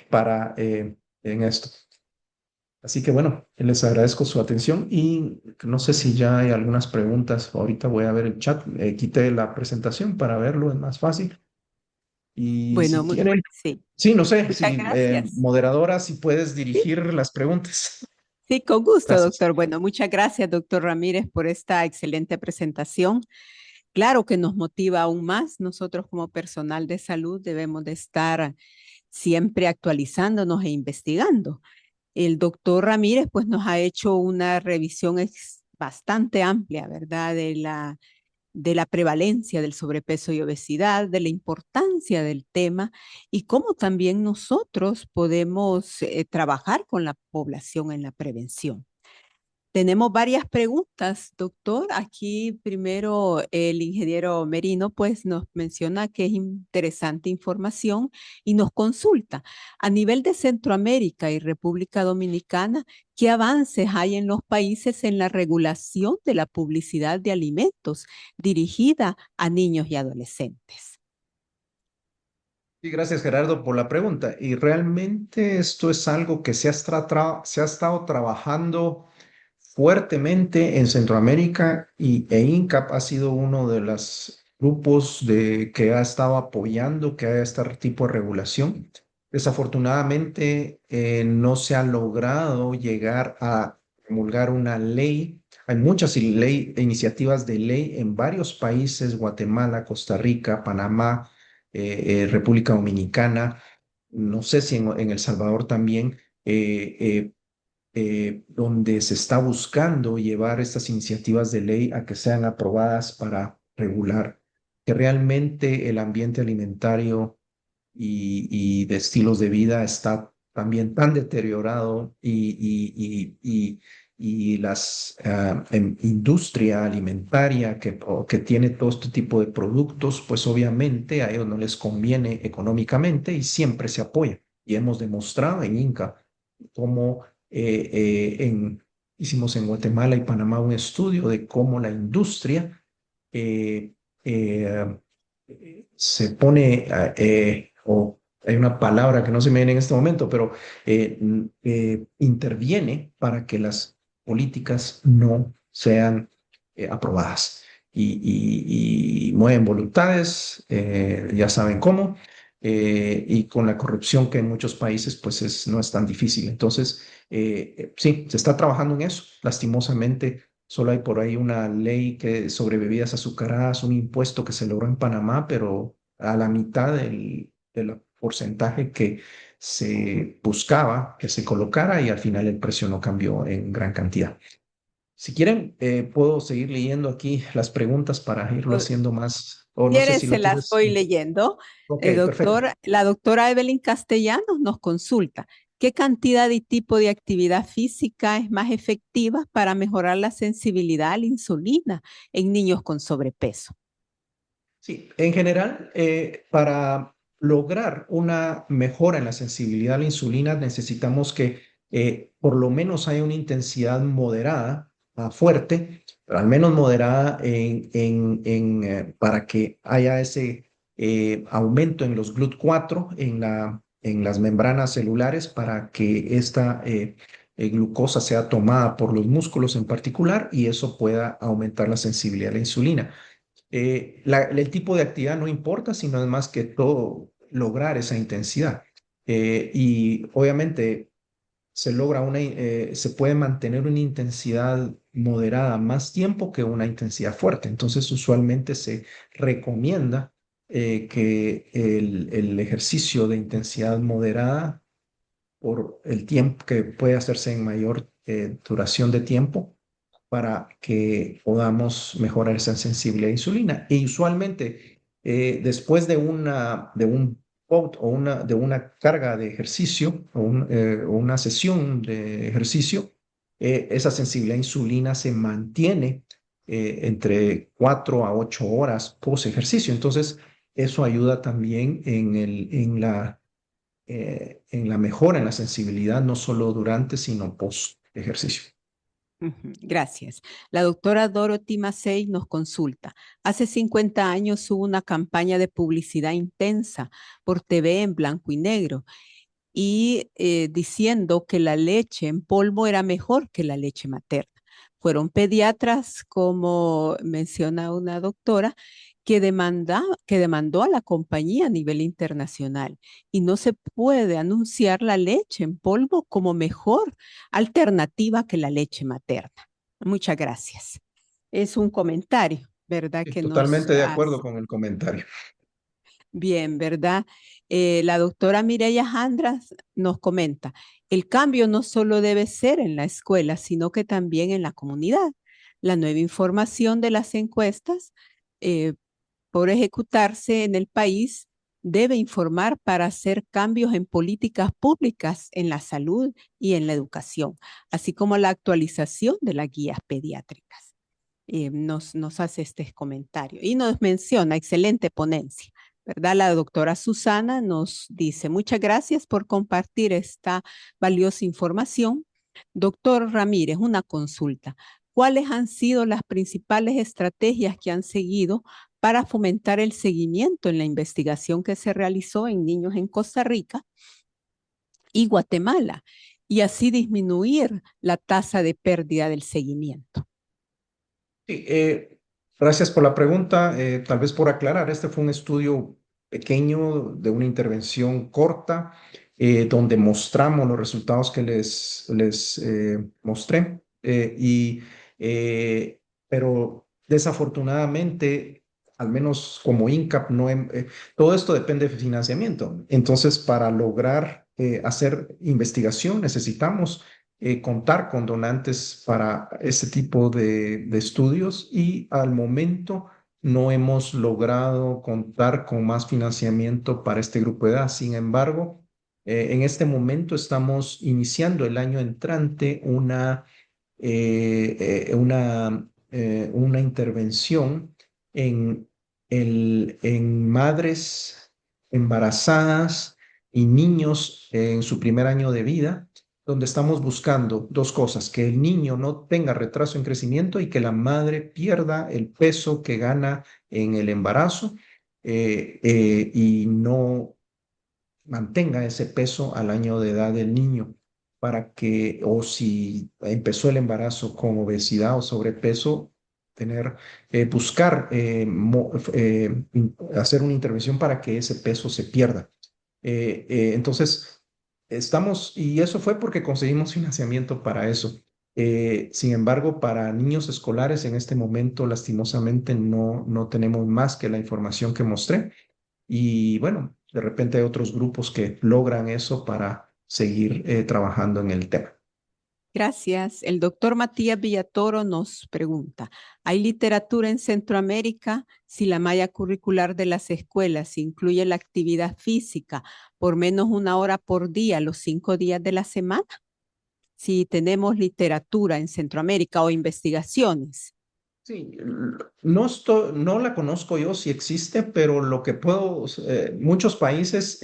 para en esto. Así que bueno, les agradezco su atención y no sé si ya hay algunas preguntas. Ahorita voy a ver el chat, quité la presentación para verlo, es más fácil. Y Bueno, si quieren, sí, sí, no sé, muchas si gracias. moderadora, si puedes Sí, dirigir las preguntas. sí, con gusto, Gracias. doctor. Bueno, muchas gracias, doctor Ramírez, por esta excelente presentación. Claro que nos motiva aún más. Nosotros como personal de salud debemos de estar siempre actualizándonos e investigando. El doctor Ramírez pues nos ha hecho una revisión bastante amplia, ¿verdad? De la prevalencia del sobrepeso y obesidad, de la importancia del tema y cómo también nosotros podemos trabajar con la población en la prevención. Tenemos varias preguntas, doctor. Aquí primero el ingeniero Merino pues nos menciona que es interesante información y nos consulta. A nivel de Centroamérica y República Dominicana, ¿qué avances hay en los países en la regulación de la publicidad de alimentos dirigida a niños y adolescentes? Sí, gracias Gerardo por la pregunta. Y realmente esto es algo que se ha estado trabajando fuertemente en Centroamérica e INCAP ha sido uno de los grupos que ha estado apoyando que haya este tipo de regulación. Desafortunadamente no se ha logrado llegar a promulgar una ley. Hay muchas iniciativas de ley en varios países, Guatemala, Costa Rica, Panamá, República Dominicana, no sé si en El Salvador también, donde se está buscando llevar estas iniciativas de ley a que sean aprobadas para regular que realmente el ambiente alimentario y de estilos de vida está también tan deteriorado y las industria alimentaria que tiene todo este tipo de productos, pues obviamente a ellos no les conviene económicamente y siempre se apoya. Y hemos demostrado en Inca cómo hicimos en Guatemala y Panamá un estudio de cómo la industria eh, eh, se pone, o hay una palabra que no se me viene en este momento, pero interviene para que las políticas no sean aprobadas. Y mueven voluntades, ya saben cómo, y con la corrupción que en muchos países pues no es tan difícil. Entonces, sí, se está trabajando en eso. Lastimosamente, solo hay por ahí una ley que sobre bebidas azucaradas, un impuesto que se logró en Panamá, pero a la mitad del porcentaje que se buscaba que se colocara y al final el precio no cambió en gran cantidad. Si quieren, puedo seguir leyendo aquí las preguntas para irlo O- haciendo más, o no sé ¿Quieres? si Se lo las quieres. voy leyendo. Ok, perfecto. La doctora Evelyn Castellanos nos consulta. ¿Qué cantidad y tipo de actividad física es más efectiva para mejorar la sensibilidad a la insulina en niños con sobrepeso? Sí, en general, para lograr una mejora en la sensibilidad a la insulina, necesitamos que por lo menos haya una intensidad moderada a fuerte, pero al menos moderada para que haya ese aumento en los GLUT4, en las membranas celulares, para que esta glucosa sea tomada por los músculos en particular y eso pueda aumentar la sensibilidad a la insulina. El tipo de actividad no importa, sino es más que todo lograr esa intensidad. Y obviamente se puede mantener una intensidad moderada más tiempo que una intensidad fuerte. Entonces, usualmente se recomienda que el ejercicio de intensidad moderada por el tiempo que puede hacerse en mayor duración de tiempo para que podamos mejorar esa sensibilidad a insulina. Y usualmente, después de un POT o de una carga de ejercicio o una sesión de ejercicio, esa sensibilidad a insulina se mantiene entre 4 a 8 horas post ejercicio. Entonces, eso ayuda también en la mejora en la sensibilidad, no solo durante, sino post ejercicio. Ujú, gracias. La doctora Dorothy Massey nos consulta. Hace 50 años hubo una campaña de publicidad intensa por TV en blanco y negro y diciendo que la leche en polvo era mejor que la leche materna. Fueron pediatras, como menciona una doctora, que demandó a la compañía a nivel internacional y no se puede anunciar la leche en polvo como mejor alternativa que la leche materna. Muchas gracias. Es un comentario, ¿verdad? Que nos Totalmente de acuerdo hace. con el comentario. Bien, ¿verdad? La doctora Mireya Jandras nos comenta, el cambio no solo debe ser en la escuela, sino que también en la comunidad. La nueva información de las encuestas eh, por ejecutarse en el país debe informar para hacer cambios en políticas públicas en la salud y en la educación, así como la actualización de las guías pediátricas. Nos hace este comentario y nos menciona, excelente ponencia, ¿verdad? La doctora Susana nos dice, muchas gracias por compartir esta valiosa información. Doctor Ramírez, una consulta. ¿Cuáles han sido las principales estrategias que han seguido para fomentar el seguimiento en la investigación que se realizó en niños en Costa Rica y Guatemala y así disminuir la tasa de pérdida del seguimiento? Sí, gracias por la pregunta. Tal vez por aclarar, este fue un estudio pequeño de una intervención corta donde mostramos los resultados que les mostré. Pero desafortunadamente, al menos como INCAP, todo esto depende de financiamiento. Entonces, para lograr hacer investigación necesitamos contar con donantes para ese tipo de estudios y al momento no hemos logrado contar con más financiamiento para este grupo de edad. Sin embargo, en este momento estamos iniciando el año entrante una intervención en, en madres embarazadas y niños en su primer año de vida, donde estamos buscando dos cosas: que el niño no tenga retraso en crecimiento y que la madre pierda el peso que gana en el embarazo y no mantenga ese peso al año de edad del niño para que, o si empezó el embarazo con obesidad o sobrepeso, buscar hacer una intervención para que ese peso se pierda. Entonces, y eso fue porque conseguimos financiamiento para eso. Sin embargo, para niños escolares en este momento, lastimosamente, no tenemos más que la información que mostré. Y bueno, de repente hay otros grupos que logran eso para seguir trabajando en el tema. Gracias. El doctor Matías Villatoro nos pregunta, ¿hay literatura en Centroamérica si la malla curricular de las escuelas incluye la actividad física por menos 1 hora por día, los 5 días de la semana? Si tenemos literatura en Centroamérica o investigaciones. Sí, no la conozco yo si existe, pero lo que puedo, muchos países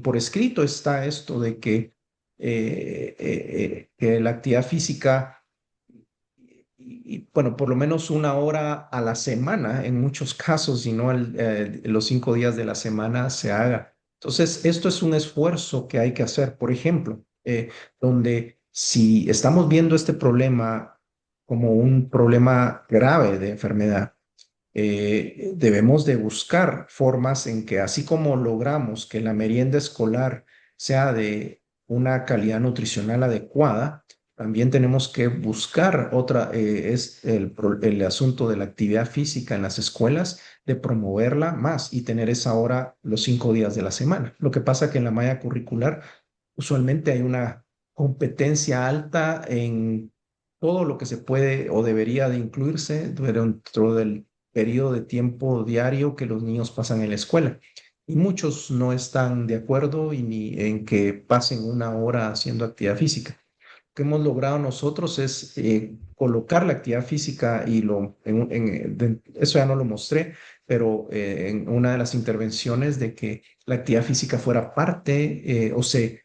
por escrito está esto de que la actividad física, bueno, por lo menos 1 hora a la semana en muchos casos, y no los 5 días de la semana se haga. Entonces, esto es un esfuerzo que hay que hacer, por ejemplo, donde si estamos viendo este problema como un problema grave de enfermedad, debemos de buscar formas en que así como logramos que la merienda escolar sea de una calidad nutricional adecuada, también tenemos que buscar es el asunto de la actividad física en las escuelas, de promoverla más y tener esa hora los 5 días de la semana. Lo que pasa que en la malla curricular usualmente hay una competencia alta en todo lo que se puede o debería de incluirse dentro del periodo de tiempo diario que los niños pasan en la escuela. Y muchos no están de acuerdo y ni en que pasen 1 hora haciendo actividad física. Lo que hemos logrado nosotros es colocar la actividad física y eso ya no lo mostré, pero en una de las intervenciones de que la actividad física fuera parte o se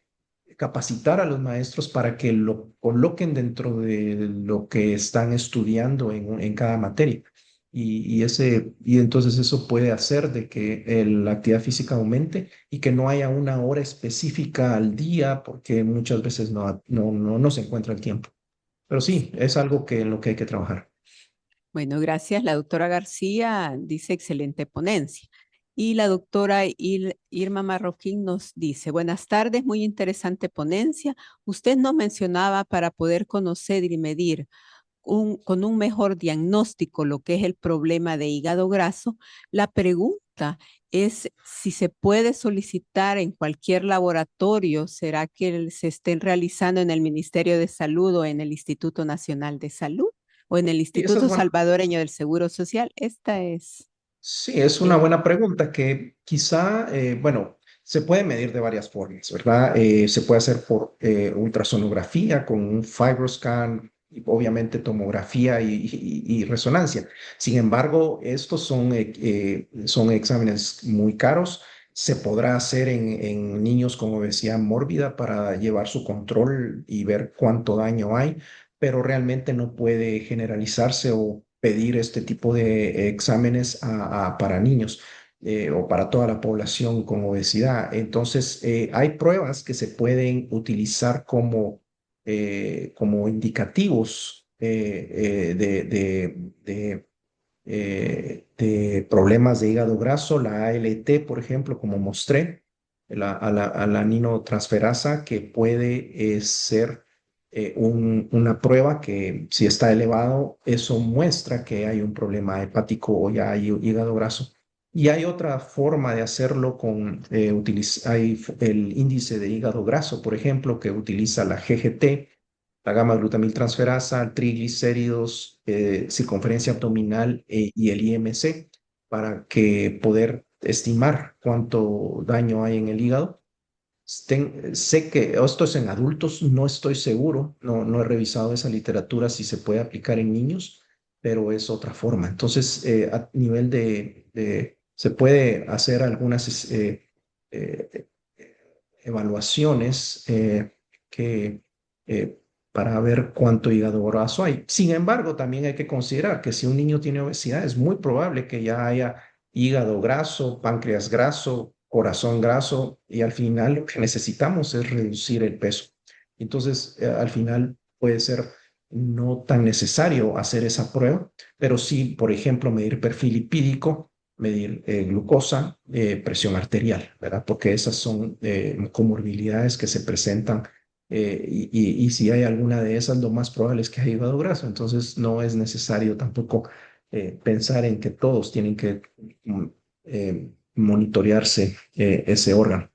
capacitar a los maestros para que lo coloquen dentro de lo que están estudiando en cada materia. Y entonces eso puede hacer de que la actividad física aumente y que no haya 1 hora específica al día porque muchas veces no se encuentra el tiempo. Pero sí, es algo en lo que hay que trabajar. Bueno, gracias. La doctora García dice excelente ponencia. Y la doctora Irma Marroquín nos dice, buenas tardes, muy interesante ponencia. Usted nos mencionaba para poder conocer y medir con un mejor diagnóstico lo que es el problema de hígado graso. La pregunta es si se puede solicitar en cualquier laboratorio. ¿Será que se estén realizando en el Ministerio de Salud o en el Instituto Nacional de Salud o en el Y esa es Instituto Salvadoreño del Seguro Social? Esta es. Sí, es una eh, buena pregunta que quizá, bueno, se puede medir de varias formas, ¿verdad? Se puede hacer por ultrasonografía con un FibroScan, y obviamente tomografía y resonancia. Sin embargo, estos son exámenes muy caros. Se podrá hacer en niños con obesidad mórbida para llevar su control y ver cuánto daño hay, pero realmente no puede generalizarse o pedir este tipo de exámenes para niños o para toda la población con obesidad. Entonces, hay pruebas que se pueden utilizar como indicativos de problemas de hígado graso, la ALT, por ejemplo, como mostré, a la aminotransferasa, que puede ser una prueba que si está elevado, eso muestra que hay un problema hepático o ya hay hígado graso. Y hay otra forma de hacerlo hay el índice de hígado graso, por ejemplo, que utiliza la GGT, la gamma glutamiltransferasa, triglicéridos, circunferencia abdominal y el IMC para que poder estimar cuánto daño hay en el hígado. Sé que esto es en adultos, no estoy seguro, no he revisado esa literatura si se puede aplicar en niños, pero es otra forma. Entonces, a nivel se puede hacer algunas eh, evaluaciones que, eh, para ver cuánto hígado graso hay. Sin embargo, también hay que considerar que si un niño tiene obesidad, es muy probable que ya haya hígado graso, páncreas graso, corazón graso, y al final lo que necesitamos es reducir el peso. Entonces, al final puede ser no tan necesario hacer esa prueba, pero sí, por ejemplo, medir perfil lipídico, medir glucosa, presión arterial, ¿verdad? Porque esas son comorbilidades que se presentan y si hay alguna de esas, lo más probable es que haya hígado graso. Entonces, no es necesario tampoco pensar en que todos tienen que monitorearse ese órgano.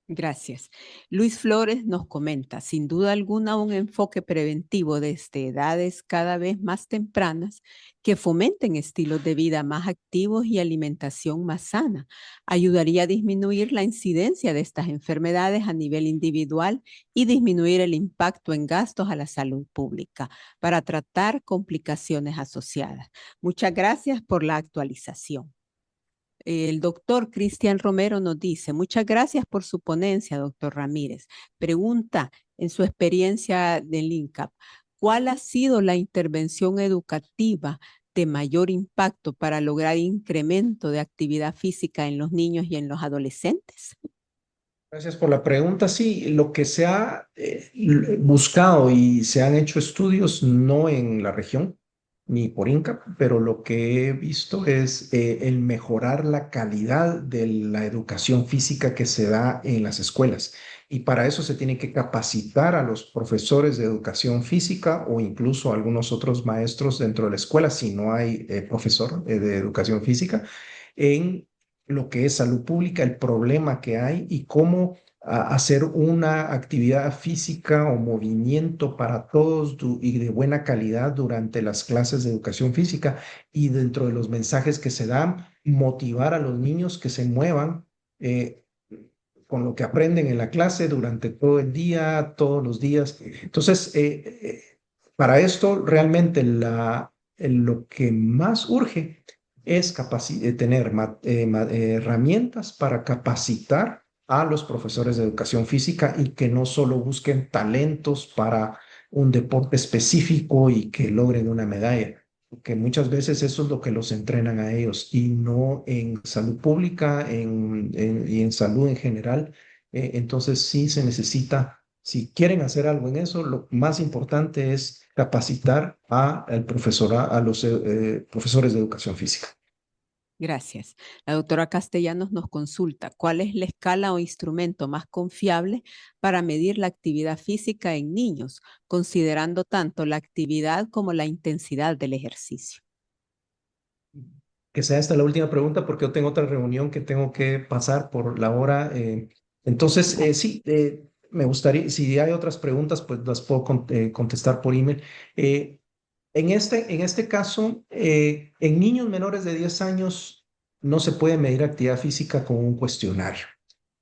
Gracias. Luis Flores nos comenta, sin duda alguna, un enfoque preventivo desde edades cada vez más tempranas que fomenten estilos de vida más activos y alimentación más sana. Ayudaría a disminuir la incidencia de estas enfermedades a nivel individual y disminuir el impacto en gastos a la salud pública para tratar complicaciones asociadas. Muchas gracias por la actualización. El doctor Cristian Romero nos dice, muchas gracias por su ponencia, doctor Ramírez. Pregunta, en su experiencia del INCAP, ¿cuál ha sido la intervención educativa de mayor impacto para lograr incremento de actividad física en los niños y en los adolescentes? Gracias por la pregunta. Sí, lo que se ha buscado y se han hecho estudios, no en la región ni por INCAP, pero lo que he visto es el mejorar la calidad de la educación física que se da en las escuelas. Y para eso se tiene que capacitar a los profesores de educación física o incluso a algunos otros maestros dentro de la escuela, si no hay profesor de educación física, en lo que es salud pública, el problema que hay y cómo hacer una actividad física o movimiento para todos y de buena calidad durante las clases de educación física, y dentro de los mensajes que se dan, motivar a los niños que se muevan con lo que aprenden en la clase durante todo el día, todos los días. Entonces, para esto realmente lo que más urge es tener herramientas para capacitar a los profesores de educación física y que no solo busquen talentos para un deporte específico y que logren una medalla, porque muchas veces eso es lo que los entrenan a ellos y no en salud pública y en salud en general. Entonces sí se necesita, si quieren hacer algo en eso, lo más importante es capacitar a los profesores de educación física. Gracias. La doctora Castellanos nos consulta, ¿cuál es la escala o instrumento más confiable para medir la actividad física en niños, considerando tanto la actividad como la intensidad del ejercicio? Que sea esta la última pregunta porque yo tengo otra reunión que tengo que pasar por la hora. Entonces, sí, me gustaría, si hay otras preguntas, pues las puedo contestar por email. Eh, en este caso, en niños menores de 10 años no se puede medir actividad física con un cuestionario.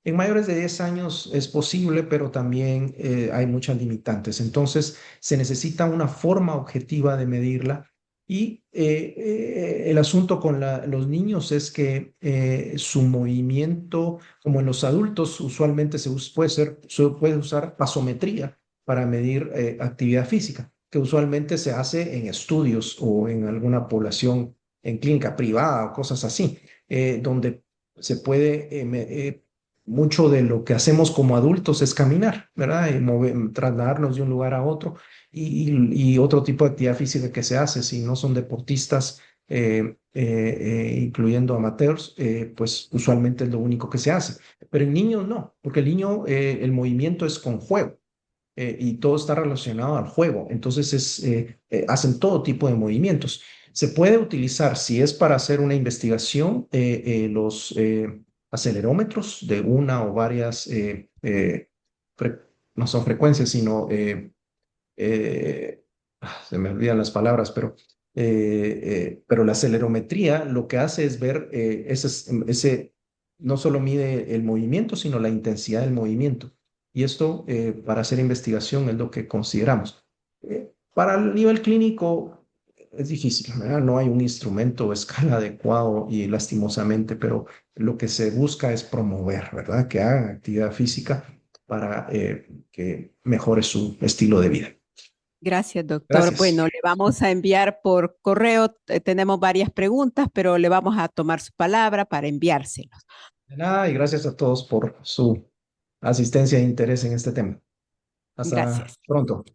En mayores de 10 años es posible, pero también hay muchas limitantes. Entonces, se necesita una forma objetiva de medirla. Y el asunto con los niños es que su movimiento, como en los adultos, usualmente se puede usar pasometría para medir actividad física, que usualmente se hace en estudios o en alguna población en clínica privada o cosas así, donde se puede mucho de lo que hacemos como adultos es caminar, ¿verdad? Y trasladarnos de un lugar a otro y otro tipo de actividad física que se hace. Si no son deportistas, incluyendo amateurs, pues usualmente es lo único que se hace. Pero en niños no, porque el niño, el movimiento es con juego. Y todo está relacionado al juego. Entonces hacen todo tipo de movimientos. Se puede utilizar, si es para hacer una investigación, los acelerómetros de una o varias, no son frecuencias, sino, se me olvidan las palabras, pero la acelerometría lo que hace es ver, no solo mide el movimiento, sino la intensidad del movimiento. Y esto, para hacer investigación, es lo que consideramos. Para el nivel clínico es difícil, ¿verdad? No hay un instrumento o escala adecuado y lastimosamente, pero lo que se busca es promover, ¿verdad? Que hagan actividad física para que mejore su estilo de vida. Gracias, doctor. Gracias. Bueno, le vamos a enviar por correo. Tenemos varias preguntas, pero le vamos a tomar su palabra para enviárselos. De nada, y gracias a todos por su asistencia e interés en este tema. Hasta Gracias. pronto.